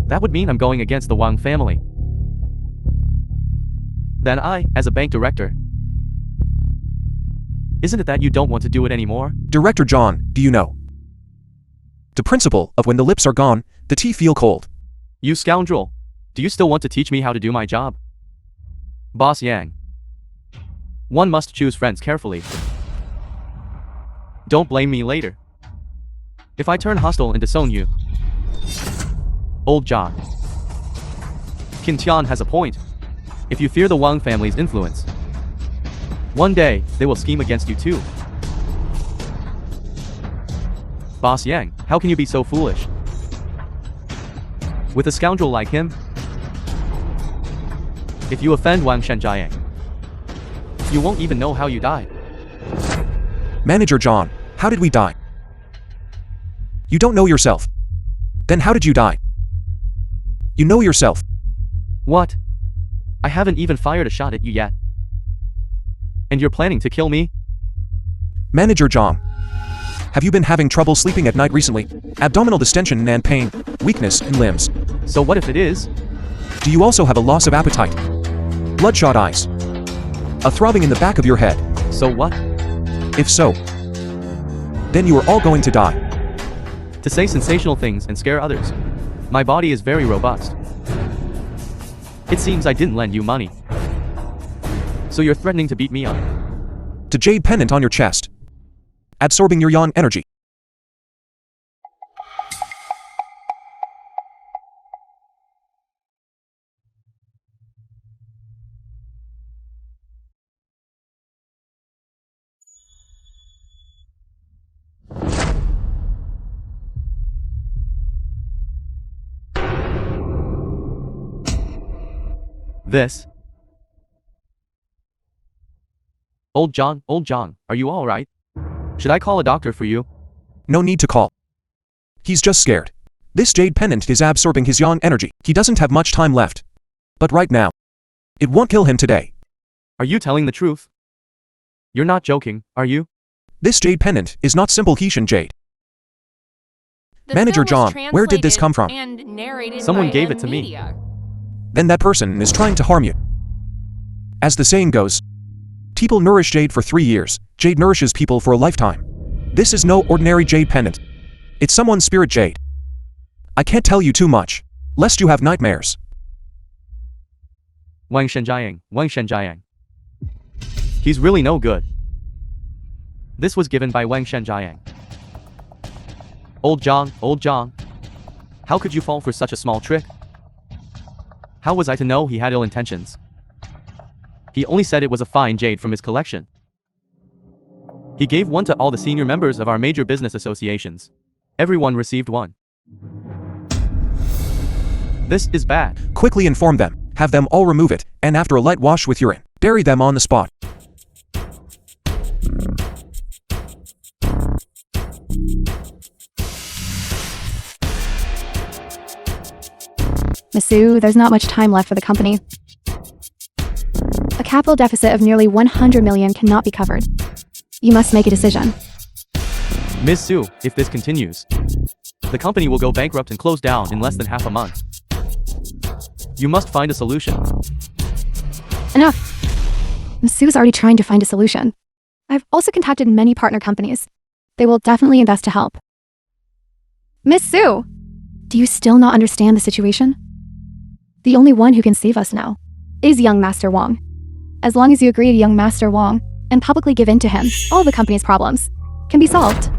that would mean I'm going against the Wang family. Then I, as a bank director, isn't it that you don't want to do it anymore? Director John, do you know the principle of when the lips are gone, the tea feel cold? You scoundrel. Do you still want to teach me how to do my job? Boss Yang. One must choose friends carefully. Don't blame me later if I turn hostile and disown you. Old John. Qin Tian has a point. If you fear the Wang family's influence, one day they will scheme against you too. Boss Yang, how can you be so foolish? With a scoundrel like him, if you offend Wang Shenjiang, you won't even know how you died. Manager John, how did we die? You don't know yourself. Then how did you die? You know yourself. What? I haven't even fired a shot at you yet. And you're planning to kill me? Manager John, have you been having trouble sleeping at night recently? Abdominal distension and pain, weakness in limbs. So what if it is? Do you also have a loss of appetite? Bloodshot eyes? A throbbing in the back of your head? So what? If so, then you are all going to die. To say sensational things and scare others. My body is very robust. It seems I didn't lend you money. So you're threatening to beat me up. To jade pendant on your chest, absorbing your yawn energy. This Old John, are you alright? Should I call a doctor for you? No need to call. He's just scared. This jade pendant is absorbing his yang energy. He doesn't have much time left. But right now, it won't kill him today. Are you telling the truth? You're not joking, are you? This jade pendant is not simple Hessian jade. The Manager film was John, where did this come from? and narrated Someone by gave a it to me. media. Then that person is trying to harm you. As the saying goes, people nourish jade for 3 years, jade nourishes people for a lifetime. This is no ordinary jade pendant. It's someone's spirit jade. I can't tell you too much, lest you have nightmares. Wang Shenjiang. He's really no good. This was given by Wang Shenjiang. Old John. How could you fall for such a small trick? How was I to know he had ill intentions? He only said it was a fine jade from his collection. He gave one to all the senior members of our major business associations. Everyone received one. This is bad. Quickly inform them, have them all remove it, and after a light wash with urine, bury them on the spot. Miss Sue, there's not much time left for the company. A capital deficit of nearly 100 million cannot be covered. You must make a decision. Ms. Sue, if this continues, the company will go bankrupt and close down in less than half a month. You must find a solution. Enough! Miss Sue's already trying to find a solution. I've also contacted many partner companies. They will definitely invest to help. Miss Sue! Do you still not understand the situation? The only one who can save us now is young Master Wang. As long as you agree to young Master Wang and publicly give in to him, all the company's problems can be solved.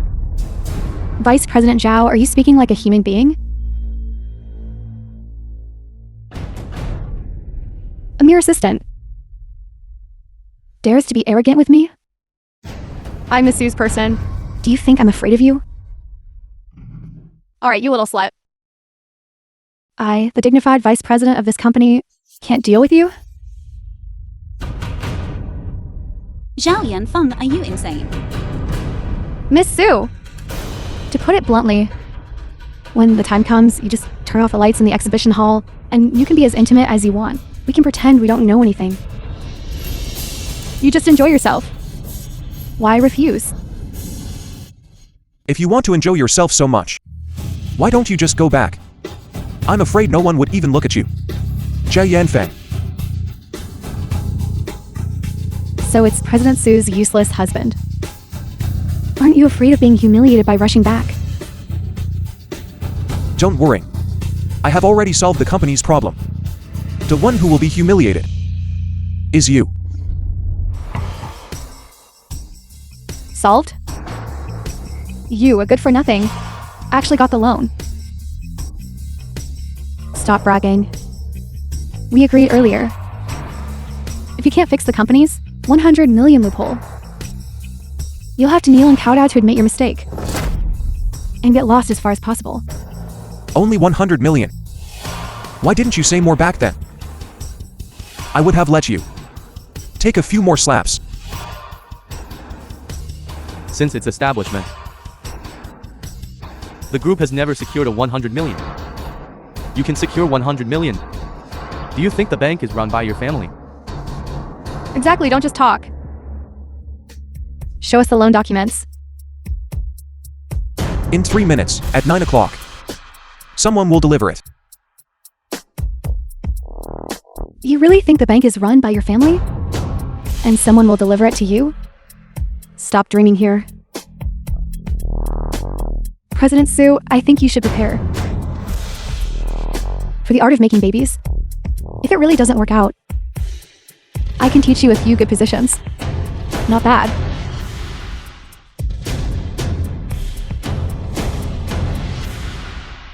Vice President Zhao, are you speaking like a human being? A mere assistant. Dares to be arrogant with me? I'm Miss Sue's person. Do you think I'm afraid of you? Alright, you little slut. I, the dignified vice president of this company, can't deal with you? Zhao Yanfeng, are you insane? Miss Sue! To put it bluntly, when the time comes, you just turn off the lights in the exhibition hall, and you can be as intimate as you want. We can pretend we don't know anything. You just enjoy yourself. Why refuse? If you want to enjoy yourself so much, why don't you just go back? I'm afraid no one would even look at you. Jia Yanfeng. So it's President Sue's useless husband. Aren't you afraid of being humiliated by rushing back? Don't worry. I have already solved the company's problem. The one who will be humiliated is you. Solved? You, a good-for-nothing, actually got the loan. Stop bragging. We agreed earlier. If you can't fix the company's 100 million loophole, you'll have to kneel and kowtow to admit your mistake and get lost as far as possible. Only 100 million. Why didn't you say more back then? I would have let you take a few more slaps. Since its establishment, the group has never secured a 100 million. You can secure 100 million. Do you think the bank is run by your family? Exactly, don't just talk. Show us the loan documents. In 3 minutes, at 9 o'clock. Someone will deliver it. You really think the bank is run by your family? And someone will deliver it to you? Stop dreaming here. President Sue, I think you should prepare for the art of making babies. If it really doesn't work out, I can teach you a few good positions. Not bad.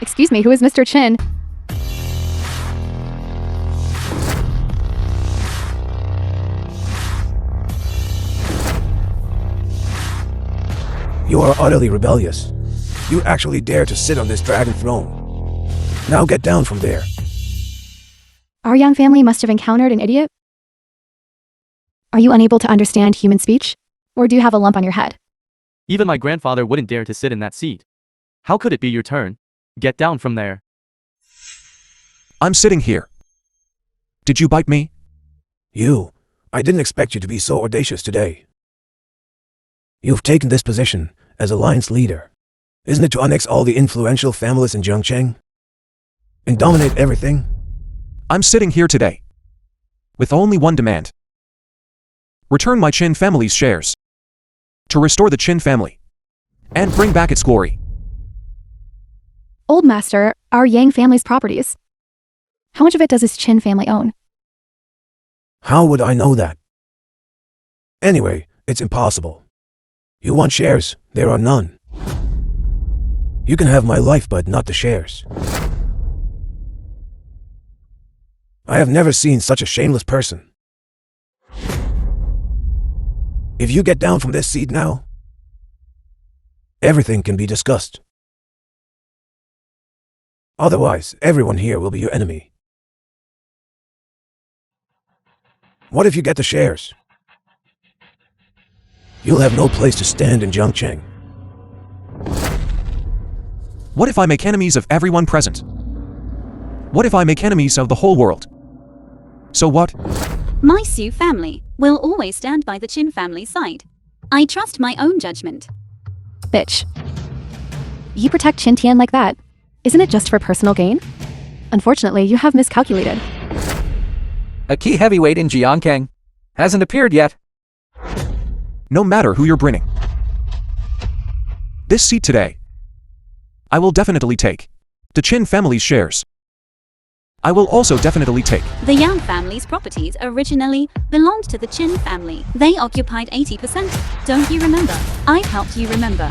Excuse me, who is Mr. Chin? You are utterly rebellious. You actually dare to sit on this dragon throne. Now get down from there. Our young family must have encountered an idiot. Are you unable to understand human speech? Or do you have a lump on your head? Even my grandfather wouldn't dare to sit in that seat. How could it be your turn? Get down from there. I'm sitting here. Did you bite me? I didn't expect you to be so audacious today. You've taken this position as alliance leader. Isn't it to annex all the influential families in Jiangcheng? And dominate everything? I'm sitting here today with only one demand. Return my Qin family's shares. To restore the Qin family and bring back its glory. Old Master, our Yang family's properties. How much of it does his Qin family own? How would I know that? Anyway, it's impossible. You want shares? There are none. You can have my life, but not the shares. I have never seen such a shameless person. If you get down from this seat now, everything can be discussed. Otherwise, everyone here will be your enemy. What if you get the shares? You'll have no place to stand in Jiangcheng. What if I make enemies of everyone present? What if I make enemies of the whole world? So what? My Su family will always stand by the Qin family's side. I trust my own judgment. Bitch. You protect Qin Tian like that. Isn't it just for personal gain? Unfortunately, you have miscalculated. A key heavyweight in Jiangcheng hasn't appeared yet. No matter who you're bringing. This seat today, I will definitely take the Qin family's shares. I will also definitely take The Yang family's properties originally belonged to the Qin family. They occupied 80%. Don't you remember? I've helped you remember.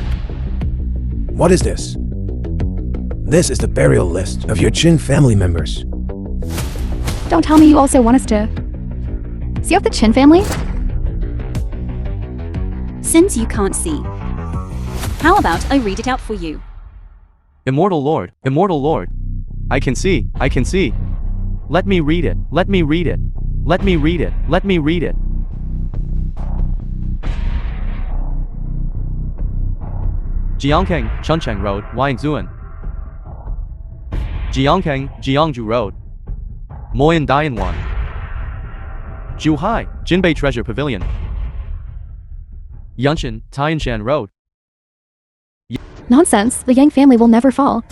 What is this? This is the burial list of your Qin family members. Don't tell me you also want us to see off the Qin family? Since you can't see, how about I read it out for you? Immortal Lord, Immortal Lord. I can see. Let me read it. Let me read it. Let me read it. Let me read it. Jiangkang, Chuncheng Road, Wangzuan. Jiangkang, Jiangju Road. Moyan Dianwan. Zhuhai, Jinbei Treasure Pavilion. Yunshan, Tianshan Road. Nonsense. The Yang family will never fall.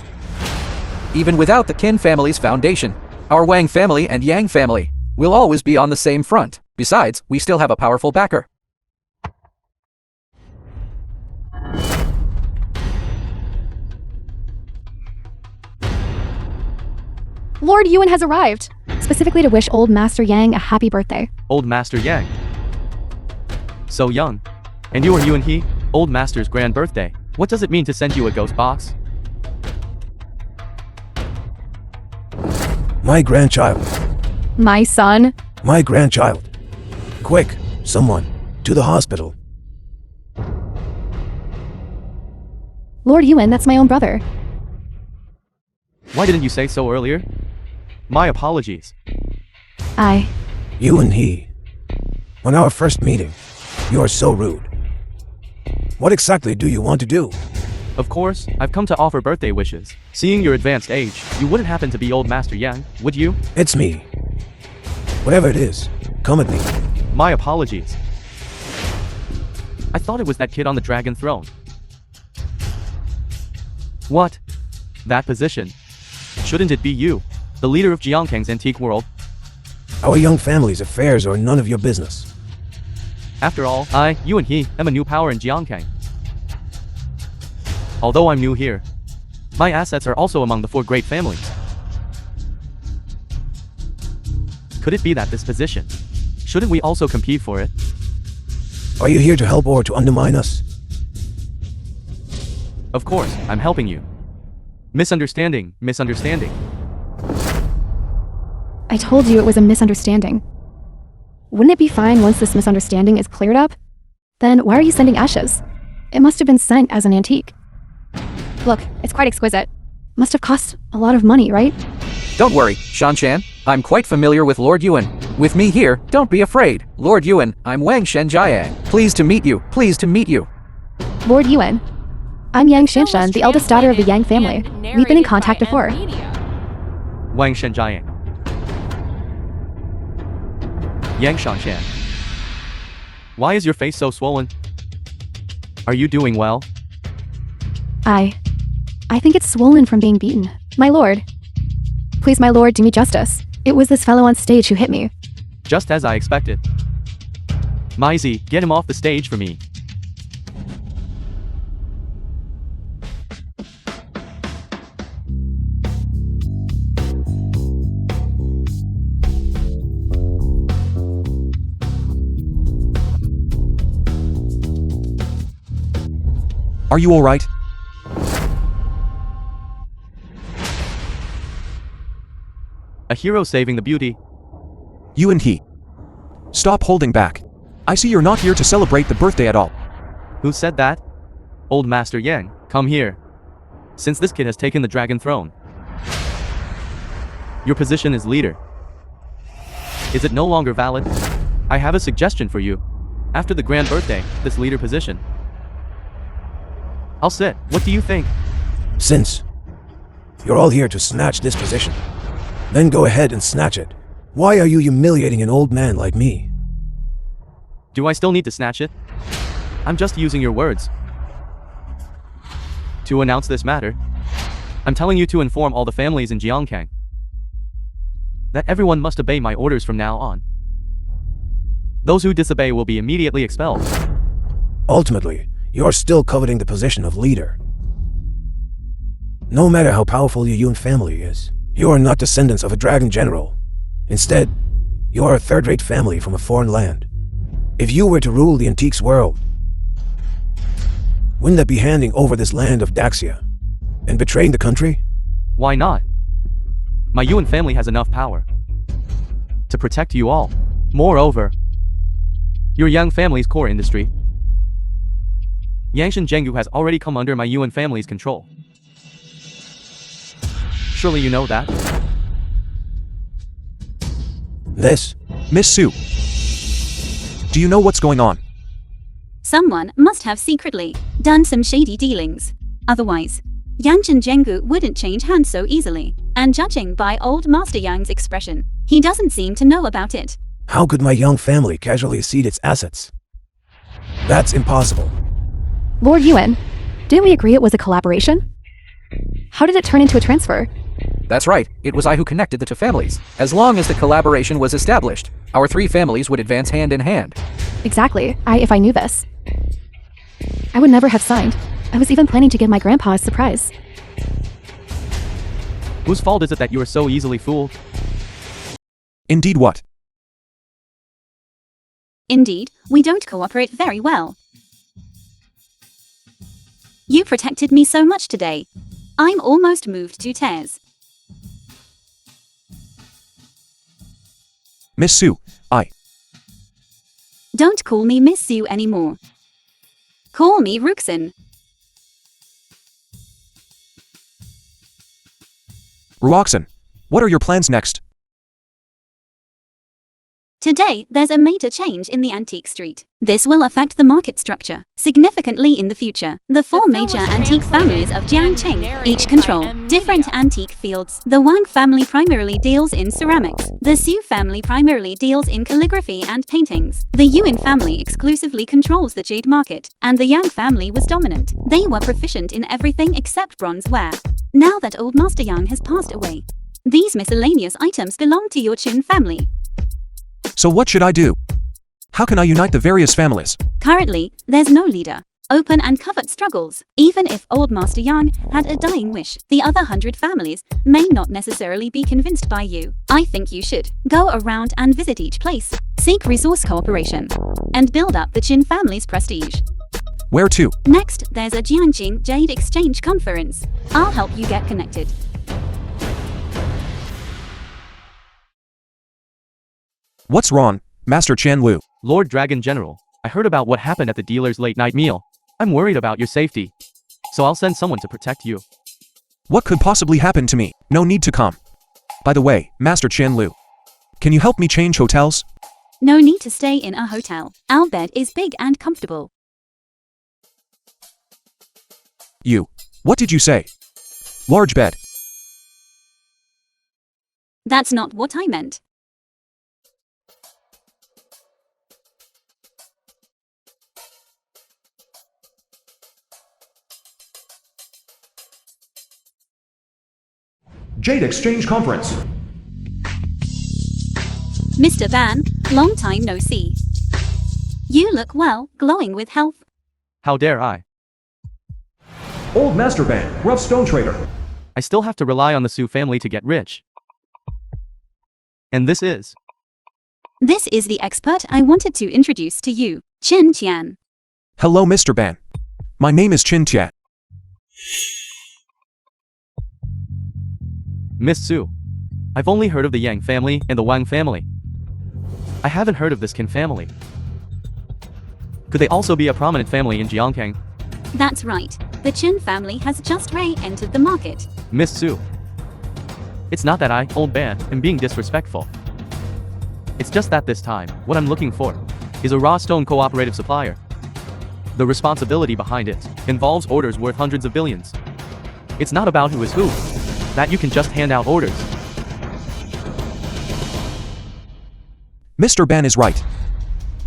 Even without the Qin family's foundation, our Wang family and Yang family will always be on the same front. Besides, we still have a powerful backer. Lord Yuwen has arrived, specifically to wish Old Master Yang a happy birthday. Old Master Yang. So young. And you are you and he? Old Master's grand birthday. What does it mean to send you a ghost box? My grandchild. My son? My grandchild. Quick, someone, to the hospital. Lord Yuwen, that's my own brother. Why didn't you say so earlier? My apologies. You and he. On our first meeting, you are so rude. What exactly do you want to do? Of course, I've come to offer birthday wishes. Seeing your advanced age, you wouldn't happen to be Old Master Yang, would you? It's me. Whatever it is, come at me. My apologies. I thought it was that kid on the dragon throne. What? That position? Shouldn't it be you, the leader of Jiangkang's antique world? Our young family's affairs are none of your business. After all, you and he, am a new power in Jiangkang. Although I'm new here, my assets are also among the 4 great families. Could it be that this position? Shouldn't we also compete for it? Are you here to help or to undermine us? Of course, I'm helping you. Misunderstanding. I told you it was a misunderstanding. Wouldn't it be fine once this misunderstanding is cleared up? Then why are you sending ashes? It must have been sent as an antique. Look, it's quite exquisite. Must have cost a lot of money, right? Don't worry, Shanshan. I'm quite familiar with Lord Yuwen. With me here, don't be afraid. Lord Yuwen, I'm Wang Shenjiang. Pleased to meet you. Pleased to meet you. Lord Yuwen. I'm Yang Shanshan, the eldest daughter of the Yang family. We've been in contact before. Wang Shenjiang. Yang Shanshan. Why is your face so swollen? Are you doing well? I think it's swollen from being beaten. My lord. Please, my lord, do me justice. It was this fellow on stage who hit me. Just as I expected. Maisie, get him off the stage for me. Are you alright? A hero saving the beauty. You and he. Stop holding back. I see you're not here to celebrate the birthday at all. Who said that? Old Master Yang, come here. Since this kid has taken the dragon throne, your position as leader. Is it no longer valid? I have a suggestion for you. After the grand birthday, this leader position. I'll sit. What do you think? Since you're all here to snatch this position, then go ahead and snatch it. Why are you humiliating an old man like me? Do I still need to snatch it? I'm just using your words. To announce this matter, I'm telling you to inform all the families in Jiangkang that everyone must obey my orders from now on. Those who disobey will be immediately expelled. Ultimately, you're still coveting the position of leader. No matter how powerful your Yuwen family is, you are not descendants of a dragon general. Instead, you are a third-rate family from a foreign land. If you were to rule the antiques world, wouldn't that be handing over this land of Daxia and betraying the country? Why not? My Yuwen family has enough power to protect you all. Moreover, your Yang family's core industry, Yangshan Zhenggu, has already come under my Yuwen family's control. Surely you know that? This? Miss Su. Do you know what's going on? Someone must have secretly done some shady dealings. Otherwise, Yangshan Zhenggu wouldn't change hands so easily. And judging by old Master Yang's expression, he doesn't seem to know about it. How could my young family casually cede its assets? That's impossible. Lord Yuwen, didn't we agree it was a collaboration? How did it turn into a transfer? That's right, it was I who connected the two families. As long as the collaboration was established, our three families would advance hand in hand. Exactly. If I knew this, I would never have signed. I was even planning to give my grandpa a surprise. Whose fault is it that you are so easily fooled? Indeed what? Indeed, we don't cooperate very well. You protected me so much today. I'm almost moved to tears. Miss Su, Don't call me Miss Su anymore. Call me Ruxin. Ruoxin, what are your plans next? Today, there's a major change in the antique street. This will affect the market structure significantly in the future. The four major antique families of Jiangqing each control different antique fields. The Wang family primarily deals in ceramics. The Su family primarily deals in calligraphy and paintings. The Yuwen family exclusively controls the jade market, and the Yang family was dominant. They were proficient in everything except bronzeware. Now that old Master Yang has passed away, these miscellaneous items belong to your Qin family. So what should I do? How can I unite the various families? Currently, there's no leader. Open and covert struggles. Even if old Master Yang had a dying wish, the other 100 families may not necessarily be convinced by you. I think you should go around and visit each place, seek resource cooperation, and build up the Qin family's prestige. Where to? Next, there's a Jiangqing Jade Exchange Conference. I'll help you get connected. What's wrong, Master Chen Lu? Lord Dragon General, I heard about what happened at the dealer's late-night meal. I'm worried about your safety, so I'll send someone to protect you. What could possibly happen to me? No need to come. By the way, Master Chen Lu, Can you help me change hotels? No need to stay in a hotel. Our bed is big and comfortable. What did you say? Large bed. That's not what I meant. Jade Exchange Conference. Mr. Van, long time no see. You look well, glowing with health. How dare I? Old Master Band, rough stone trader. I still have to rely on the Su family to get rich. And this is... This is the expert I wanted to introduce to you, Chin Tian. Hello, Mr. Ban. My name is Chin Tian. Miss Su. I've only heard of the Yang family and the Wang family. I haven't heard of this Qin family. Could they also be a prominent family in Jiangkang? That's right. The Chin family has just re-entered the market. Miss Su. It's not that I, old Ban, am being disrespectful. It's just that this time, what I'm looking for is a raw stone cooperative supplier. The responsibility behind it involves orders worth hundreds of billions. It's not about who is who, that you can just hand out orders. Mr. Ban is right.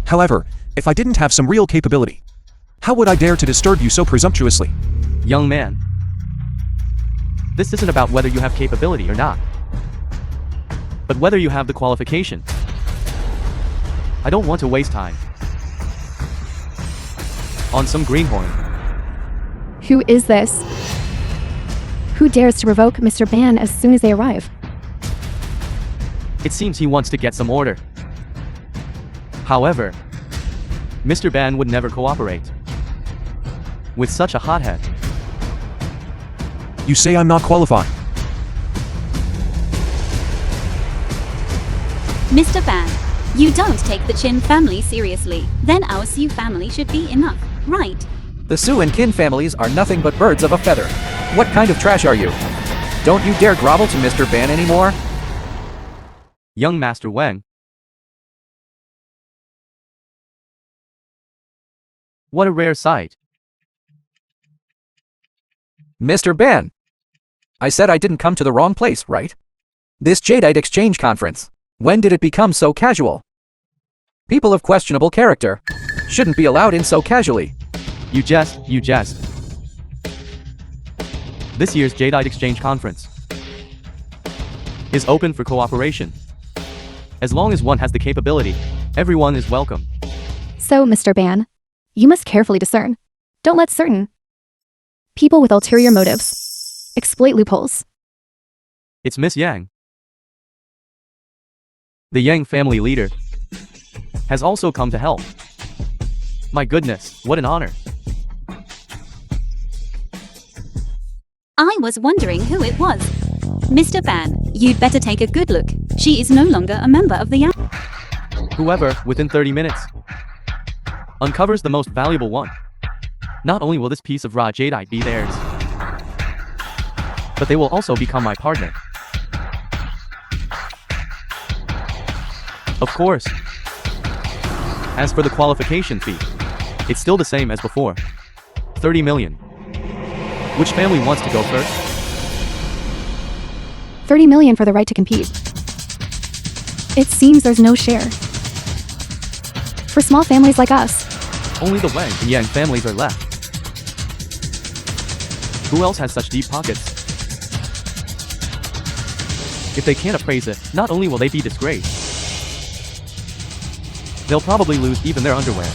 However, if I didn't have some real capability, how would I dare to disturb you so presumptuously? Young man, this isn't about whether you have capability or not, but whether you have the qualification. I don't want to waste time on some greenhorn. Who is this? Who dares to provoke Mr. Ban as soon as they arrive? It seems he wants to get some order. However, Mr. Ban would never cooperate with such a hothead. You say I'm not qualified. Mr. Ban, you don't take the Chin family seriously. Then our Su family should be enough, right? The Su and Qin families are nothing but birds of a feather. What kind of trash are you? Don't you dare grovel to Mr. Ban anymore? Young Master Wang. What a rare sight. Mr. Ban! I said I didn't come to the wrong place, right? This jadeite exchange conference. When did it become so casual? People of questionable character shouldn't be allowed in so casually. You jest. This year's Jadeite Exchange Conference is open for cooperation. As long as one has the capability, everyone is welcome. So, Mr. Ban, you must carefully discern. Don't let certain people with ulterior motives exploit loopholes. It's Miss Yang. The Yang family leader has also come to help. My goodness, what an honor. I was wondering who it was. Mr. Ban, you'd better take a good look. She is no longer a member of the Yang. Whoever, within 30 minutes, uncovers the most valuable one, not only will this piece of raw jadeite be theirs, but they will also become my partner. Of course. As for the qualification fee, it's still the same as before. 30 million. Which family wants to go first? 30 million for the right to compete. It seems there's no share. For small families like us. Only the Wang and Yang families are left. Who else has such deep pockets? If they can't appraise it, not only will they be disgraced, they'll probably lose even their underwear.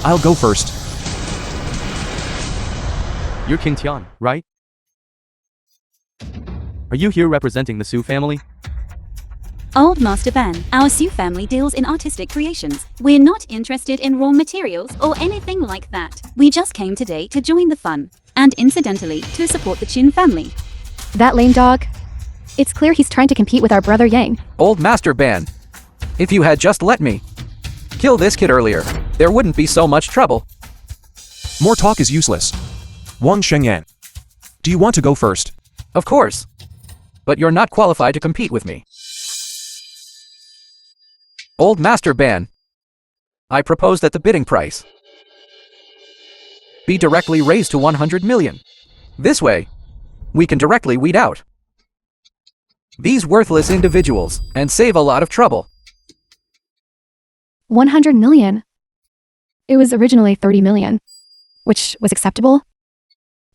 I'll go first. You're King Tian, right? Are you here representing the Su family? Old Master Ban, our Su family deals in artistic creations. We're not interested in raw materials or anything like that. We just came today to join the fun, and incidentally, to support the Chin family. That lame dog. It's clear he's trying to compete with our brother Yang. Old Master Ban, if you had just let me kill this kid earlier, there wouldn't be so much trouble. More talk is useless. Wang Shengyan. Do you want to go first? Of course. but you're not qualified to compete with me. Old Master Ban, I propose that the bidding price be directly raised to 100 million. This way, we can directly weed out these worthless individuals and save a lot of trouble. 100 million. It was originally 30 million, which was acceptable.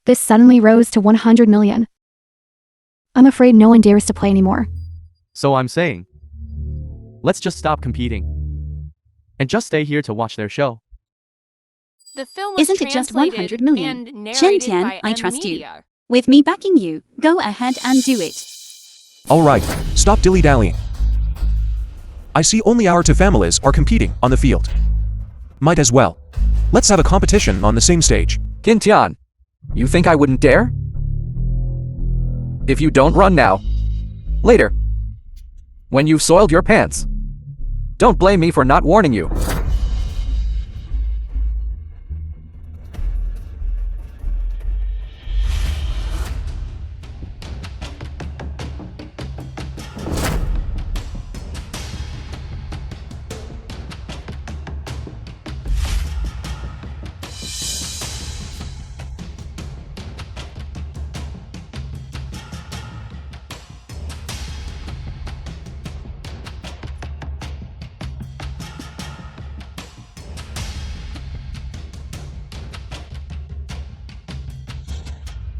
This suddenly rose to 100 million. I'm afraid no one dares to play anymore. So I'm saying, let's just stop competing and just stay here to watch their show. The film was Isn't it just 100 million? and Chen narrated Tian, by I M trust you. Media. With me backing you, go ahead and do it. Alright, stop dilly-dallying. I see only our two families are competing on the field. Might as well. Let's have a competition on the same stage. Qin Tian, you think I wouldn't dare? If you don't run now, later, when you've soiled your pants, don't blame me for not warning you.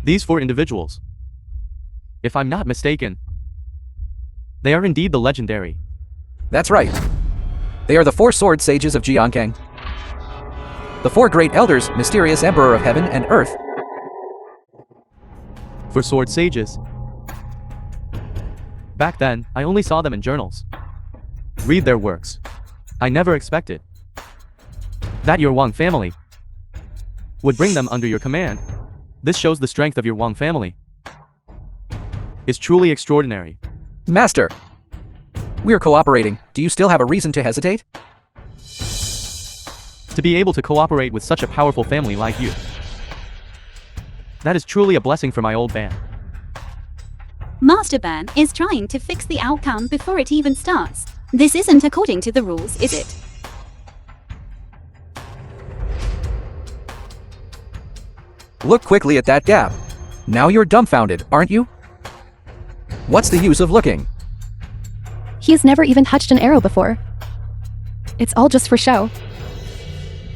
These 4 individuals, if I'm not mistaken, they are indeed the legendary. That's right. They are the 4 sword sages of Jiangkang. The 4 great elders, mysterious emperor of heaven and earth. For sword sages. Back then, I only saw them in journals. Read their works. I never expected that your Wang family would bring them under your command. This shows the strength of your Wang family. It's truly extraordinary. Master, we're cooperating. Do you still have a reason to hesitate? To be able to cooperate with such a powerful family like you, that is truly a blessing for my old band. Master Ban is trying to fix the outcome before it even starts. This isn't according to the rules, is it? Look quickly at that gap. Now you're dumbfounded, aren't you? What's the use of looking? He has never even touched an arrow before. It's all just for show.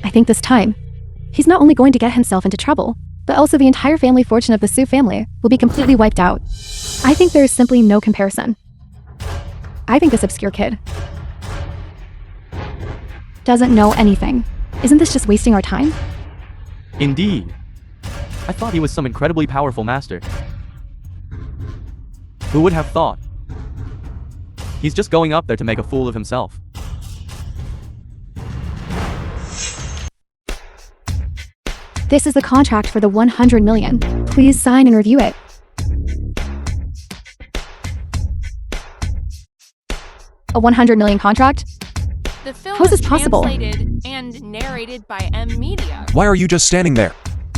I think this time, he's not only going to get himself into trouble, but also the entire family fortune of the Su family will be completely wiped out. I think there is simply no comparison. I think this obscure kid doesn't know anything. Isn't this just wasting our time? Indeed. I thought he was some incredibly powerful master. Who would have thought? He's just going up there to make a fool of himself. This is the contract for the 100 million. Please sign and review it. A 100 million contract? The film How is was this possible? translated and narrated by M Media. Why are you just standing there?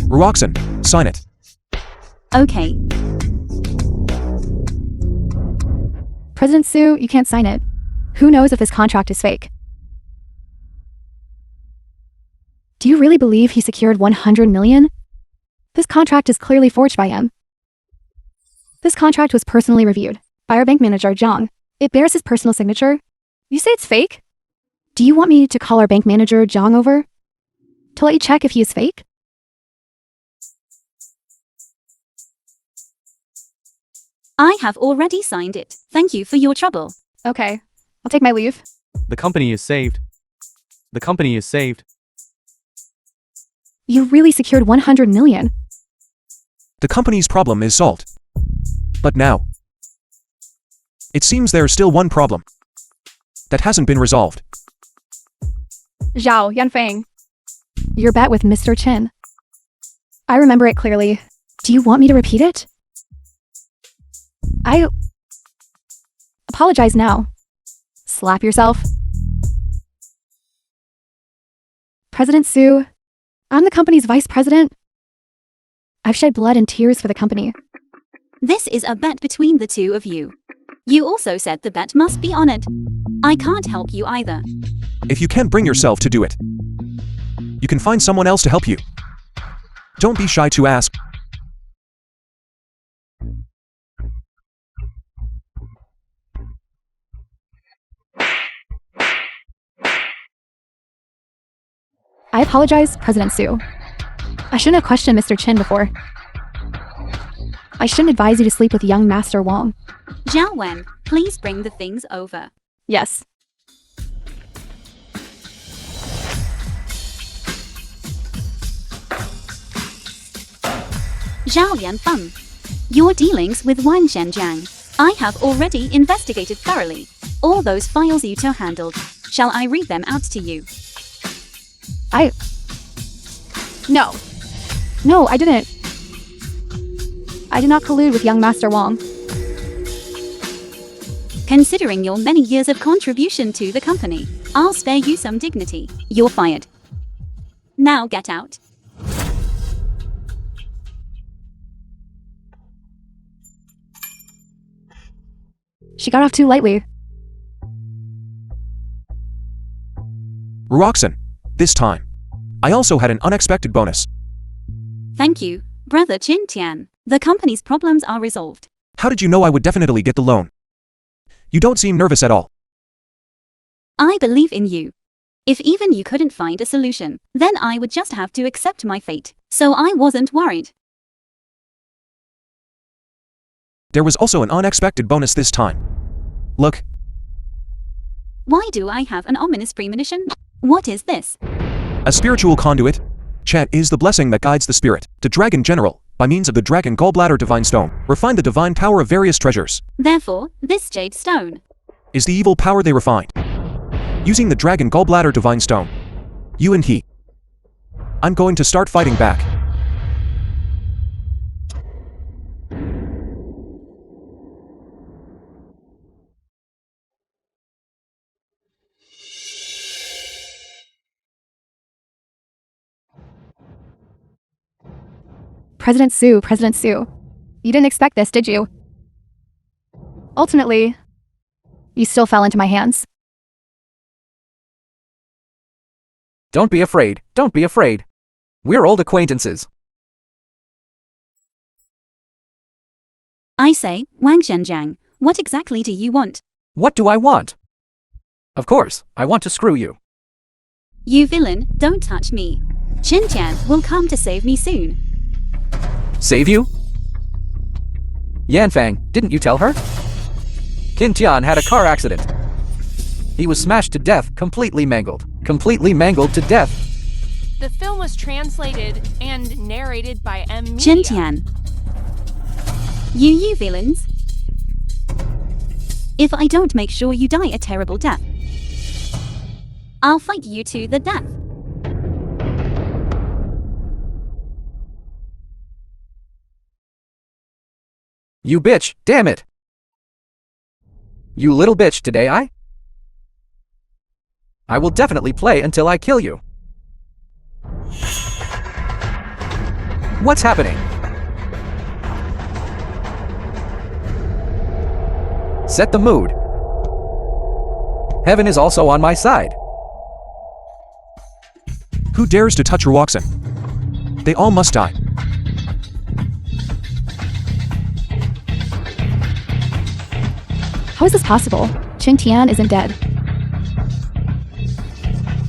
Ruoxin, sign it. Okay. President Su, you can't sign it. Who knows if this contract is fake? Do you really believe he secured 100 million? This contract is clearly forged by him. This contract was personally reviewed by our bank manager, Zhang. It bears his personal signature. You say it's fake? Do you want me to call our bank manager, Zhang, over to let you check if he is fake? I have already signed it. Thank you for your trouble. Okay, I'll take my leave. The company is saved. The company is saved. You really secured 100 million. The company's problem is solved. But now, it seems there's still one problem that hasn't been resolved. Zhao Yanfeng. Your bet with Mr. Chen. I remember it clearly. Do you want me to repeat it? I apologize now. Slap yourself. President Su, I'm the company's vice president. I've shed blood and tears for the company. This is a bet between the two of you. You also said the bet must be honored. I can't help you either. If you can't bring yourself to do it, you can find someone else to help you. Don't be shy to ask. I apologize, President Su. I shouldn't have questioned Mr. Chin before. I shouldn't advise you to sleep with young Master Wang. Zhao Wen, please bring the things over. Yes. Zhao Yanfeng. Your dealings with Wang Zhenjiang. I have already investigated thoroughly. All those files you two handled. Shall I read them out to you? No. No, I didn't. I did not collude with young Master Wang. Considering your many years of contribution to the company, I'll spare you some dignity. You're fired. Now get out. She got off too lightly. Ruoxin, this time, I also had an unexpected bonus. Thank you, Brother Qin Tian. The company's problems are resolved. How did you know I would definitely get the loan? You don't seem nervous at all. I believe in you. If even you couldn't find a solution, then I would just have to accept my fate. So I wasn't worried. There was also an unexpected bonus this time. Look. Why do I have an ominous premonition? What is this? A spiritual conduit. Chat is the blessing that guides the spirit. The Dragon General, by means of the Dragon Gallbladder Divine Stone, refine the divine power of various treasures. Therefore, this jade stone is the evil power they refined. Using the Dragon Gallbladder Divine Stone, you and he. I'm going to start fighting back. President Su. You didn't expect this, did you? Ultimately, you still fell into my hands. Don't be afraid. Don't be afraid. We're old acquaintances. I say, Wang Zhenjiang, what exactly do you want? What do I want? Of course, I want to screw you. You villain, don't touch me. Qin Tian will come to save me soon. Save you? Yanfang, didn't you tell her? Qin Tian had a car accident. He was smashed to death, completely mangled. Completely mangled to death. The film was translated and narrated by M. Qin Tian. You villains. If I don't make sure you die a terrible death, I'll fight you to the death. You bitch, damn it! You little bitch, today I will definitely play until I kill you. What's happening? Set the mood. Heaven is also on my side. Who dares to touch Ruoxin? They all must die. How is this possible? Qin Tian isn't dead.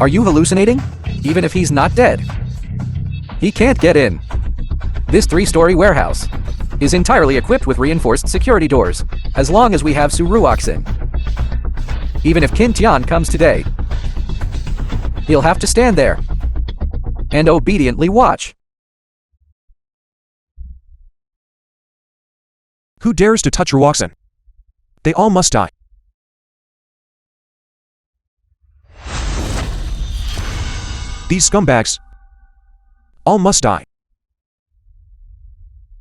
Are you hallucinating? Even if he's not dead, he can't get in. This 3-story warehouse is entirely equipped with reinforced security doors, as long as we have Su Ruoxin. Even if Qin Tian comes today, he'll have to stand there and obediently watch. Who dares to touch Ruoxin? They all must die. These scumbags all must die.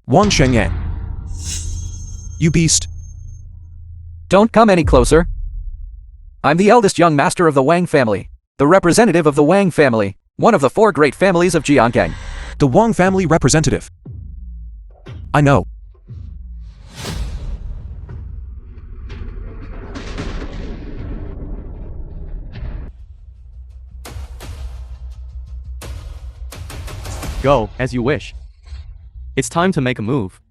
Wang Shengyan. You beast. Don't come any closer. I'm the eldest young master of the Wang family, the representative of the Wang family, one of the 4 great families of Jianggang. The Wang family representative. I know. Go, as you wish. It's time to make a move.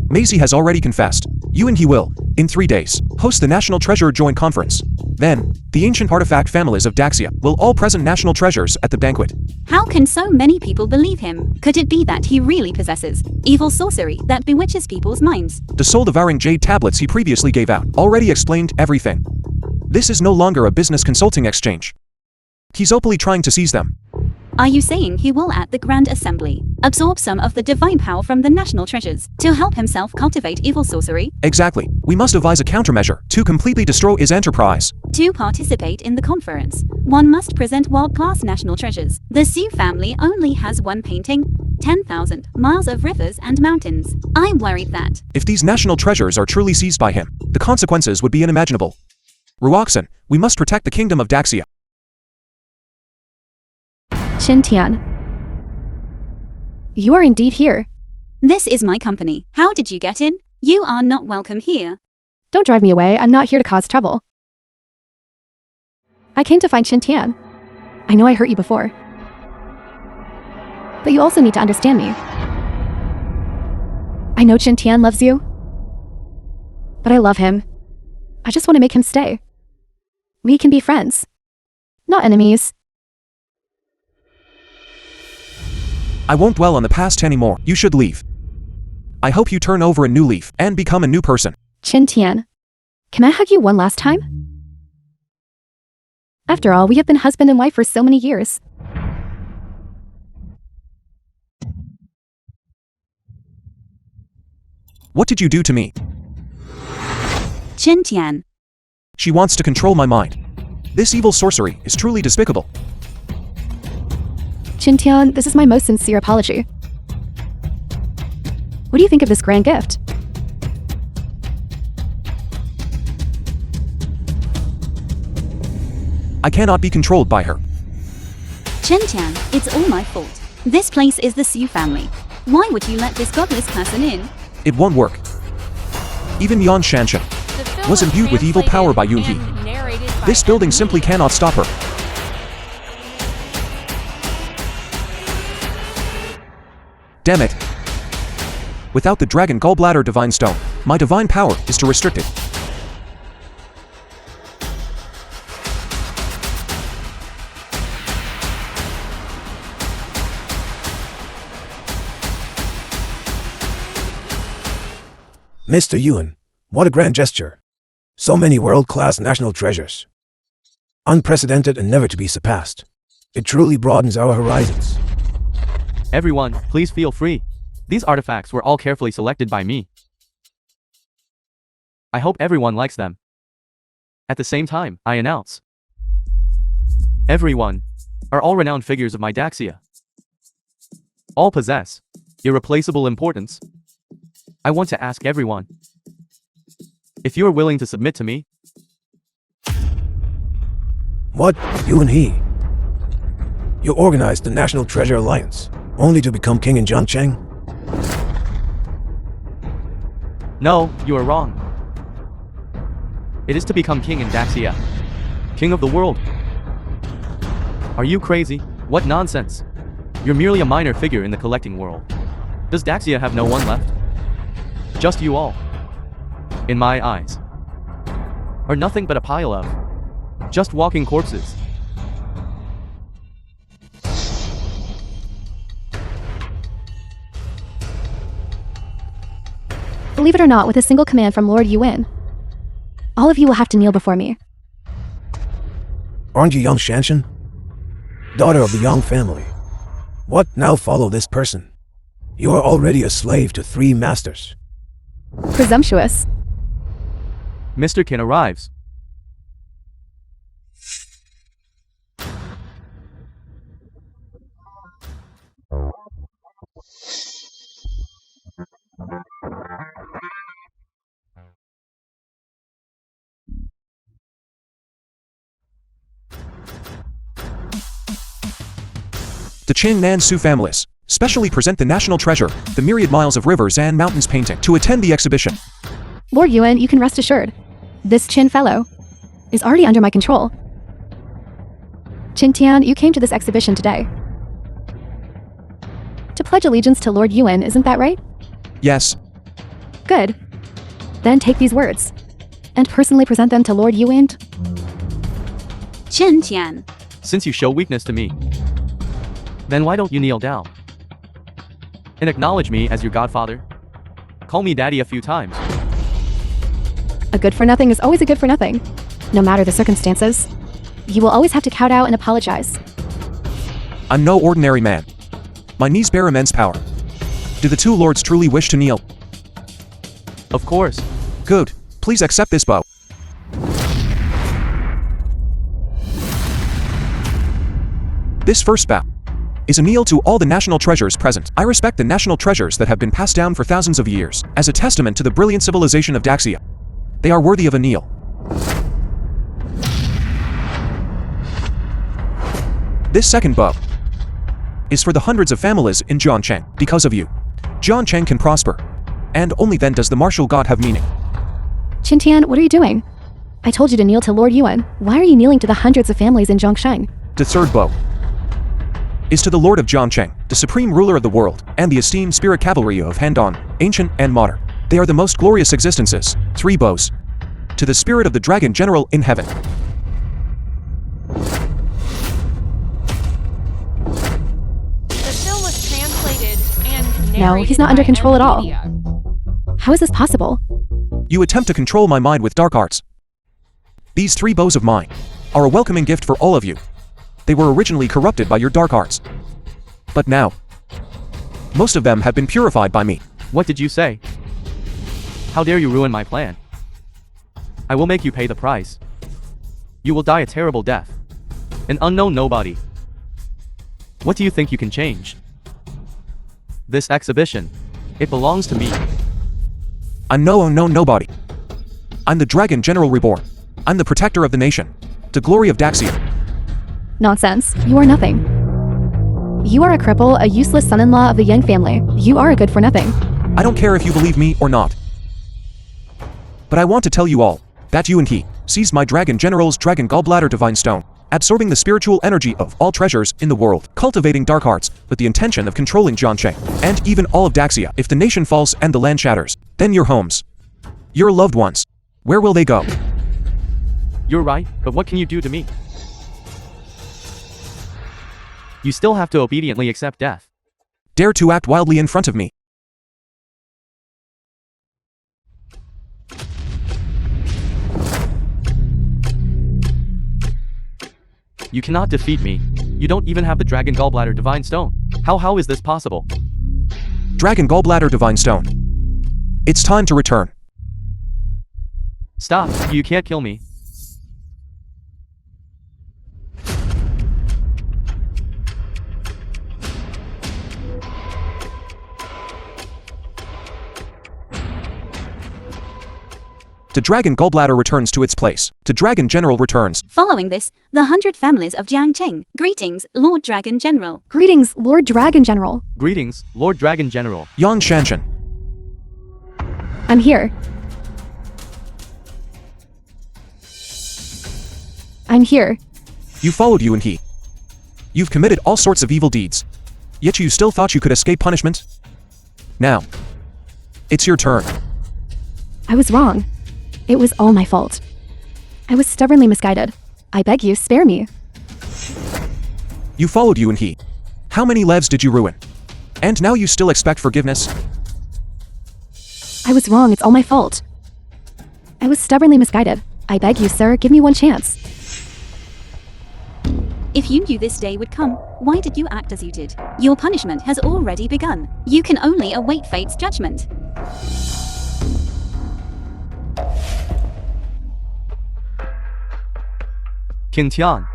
Maisie has already confessed. Yuwen he will, in 3 days, host the National Treasure Joint Conference. Then, the ancient artifact families of Daxia will all present national treasures at the banquet. How can so many people believe him? Could it be that he really possesses evil sorcery that bewitches people's minds? The soul-devouring jade tablets he previously gave out already explained everything. This is no longer a business consulting exchange. He's openly trying to seize them. Are you saying he will at the Grand Assembly absorb some of the divine power from the national treasures to help himself cultivate evil sorcery? Exactly. We must devise a countermeasure to completely destroy his enterprise. To participate in the conference, one must present world-class national treasures. The Sioux family only has one painting, 10,000 miles of rivers and mountains. I'm worried that If these national treasures are truly seized by him, the consequences would be unimaginable. Ruoxin, we must protect the kingdom of Daxia. Xintian. You are indeed here. this is my company. How did you get in? You are not welcome here. Don't drive me away. I'm not here to cause trouble. I came to find Xintian. I know I hurt you before. But you also need to understand me. I know Xintian loves you. But I love him. I just want to make him stay. We can be friends. Not enemies. I won't dwell on the past anymore. You should leave. I hope you turn over a new leaf and become a new person. Xintian, can I hug you one last time? After all, we have been husband and wife for so many years. What did you do to me? Xintian. She wants to control my mind. This evil sorcery is truly despicable. Xintian, this is my most sincere apology. What do you think of this grand gift? I cannot be controlled by her. Xintian, it's all my fault. This place is the Sioux family. Why would you let this godless person in? It won't work. Even Yan Shanshan The film was imbued with evil power by Yun He. and narrated by This building Evan simply Lee. cannot stop her. Damn it. Without the Dragon Gallbladder Divine Stone, my divine power is to restrict it. Mr. Yuwen, what a grand gesture. So many world-class national treasures. Unprecedented and never to be surpassed. It truly broadens our horizons. Everyone, please feel free. These artifacts were all carefully selected by me. I hope everyone likes them. At the same time, I announce. Everyone are all renowned figures of my Daxia. All possess irreplaceable importance. I want to ask everyone if you are willing to submit to me. What? You and he? You organized the National Treasure Alliance, only to become king in Jiangcheng? No, you are wrong. It is to become king in Daxia. King of the world. Are you crazy? What nonsense. You're merely a minor figure in the collecting world. Does Daxia have no one left? Just you all, in my eyes, are nothing but a pile of just walking corpses. Believe it or not, with a single command from Lord Yuwen, all of you will have to kneel before me. Aren't you Yang Shanshan? Daughter of the Yang family. What now follow this person? You are already a slave to 3 masters. Presumptuous. Mr. Kin arrives. The Qing Nan Su families specially present the national treasure, the myriad miles of rivers and mountains painting, to attend the exhibition. Lord Yuwen, you can rest assured. This Qin fellow is already under my control. Xintian, you came to this exhibition today. To pledge allegiance to Lord Yuwen, isn't that right? Yes. Good. Then take these words and personally present them to Lord Yuwen. Chen Tian. Since you show weakness to me, then why don't you kneel down and acknowledge me as your godfather? Call me daddy a few times. A good for nothing is always a good for nothing. No matter the circumstances, you will always have to kowtow and apologize. I'm no ordinary man. My knees bear immense power. Do the two lords truly wish to kneel? Of course. Good. Please accept this bow. This first bow is a kneel to all the national treasures present. I respect the national treasures that have been passed down for thousands of years, as a testament to the brilliant civilization of Daxia. They are worthy of a kneel. This second bow is for the hundreds of families in Jiangcheng. Because of you, Jiangcheng can prosper, and only then does the martial god have meaning. Qintian, what are you doing? I told you to kneel to Lord Yuwen. Why are you kneeling to the hundreds of families in Zhongsheng? The third bow is to the Lord of Jiangcheng, the supreme ruler of the world, and the esteemed spirit cavalry of Handong, ancient and modern. They are the most glorious existences. 3 bows to the spirit of the dragon general in heaven. The bill was translated and No, narrated he's not under by control at all. Wikipedia. How is this possible? You attempt to control my mind with dark arts. These 3 bows of mine are a welcoming gift for all of you. They were originally corrupted by your dark arts, but now, most of them have been purified by me. What did you say? How dare you ruin my plan? I will make you pay the price. You will die a terrible death. An unknown nobody. What do you think you can change? This exhibition, it belongs to me. I'm no unknown nobody. I'm the Dragon General Reborn. I'm the protector of the nation, the glory of Daxia. Nonsense. You are nothing. You are a cripple, a useless son-in-law of the Yang family. You are a good for nothing. I don't care if you believe me or not. But I want to tell you all that you and he seized my Dragon General's Dragon Gallbladder Divine Stone, absorbing the spiritual energy of all treasures in the world, cultivating dark arts with the intention of controlling Jiangcheng, and even all of Daxia. If the nation falls and the land shatters, then your homes, your loved ones, where will they go? You're right, but what can you do to me? You still have to obediently accept death. Dare to act wildly in front of me. You cannot defeat me. You don't even have the Dragon Gallbladder Divine Stone. How is this possible? Dragon Gallbladder Divine Stone. It's time to return. Stop, you can't kill me. The Dragon Gallbladder returns to its place. The Dragon General returns. Following this, the 100 families of Jiangcheng. Greetings, Lord Dragon General. Greetings, Lord Dragon General. Greetings, Lord Dragon General. Yang Shanshan. I'm here. I'm here. You followed you and he. You've committed all sorts of evil deeds. Yet you still thought you could escape punishment? Now, it's your turn. I was wrong. It was all my fault. I was stubbornly misguided. I beg you, spare me. You followed you and he. How many lives did you ruin? And now you still expect forgiveness? I was wrong, it's all my fault. I was stubbornly misguided. I beg you, sir, give me one chance. If you knew this day would come, why did you act as you did? Your punishment has already begun. You can only await fate's judgment. Qin Tian.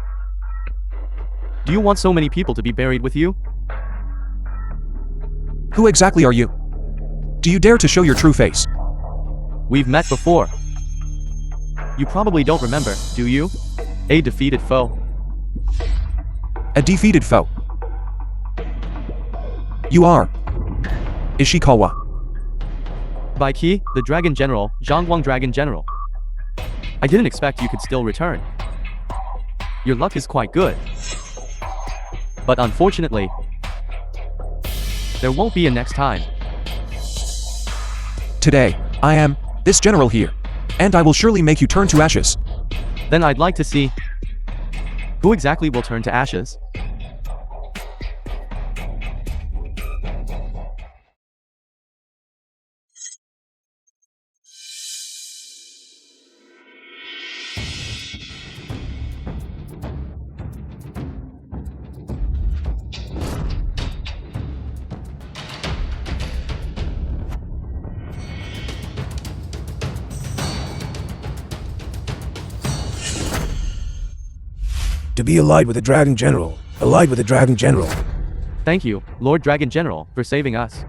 Do you want so many people to be buried with you? Who exactly are you? Do you dare to show your true face? We've met before. You probably don't remember, do you? A defeated foe. A defeated foe. You are Ishikawa. By Qi, the Dragon General, Zhongguang Dragon General. I didn't expect you could still return. Your luck is quite good. But unfortunately, There won't be a next time. Today, I am this general here. And I will surely make you turn to ashes. Then I'd like to see who exactly will turn to ashes. To be allied with the Dragon General. Allied with the Dragon General. Thank you, Lord Dragon General, for saving us.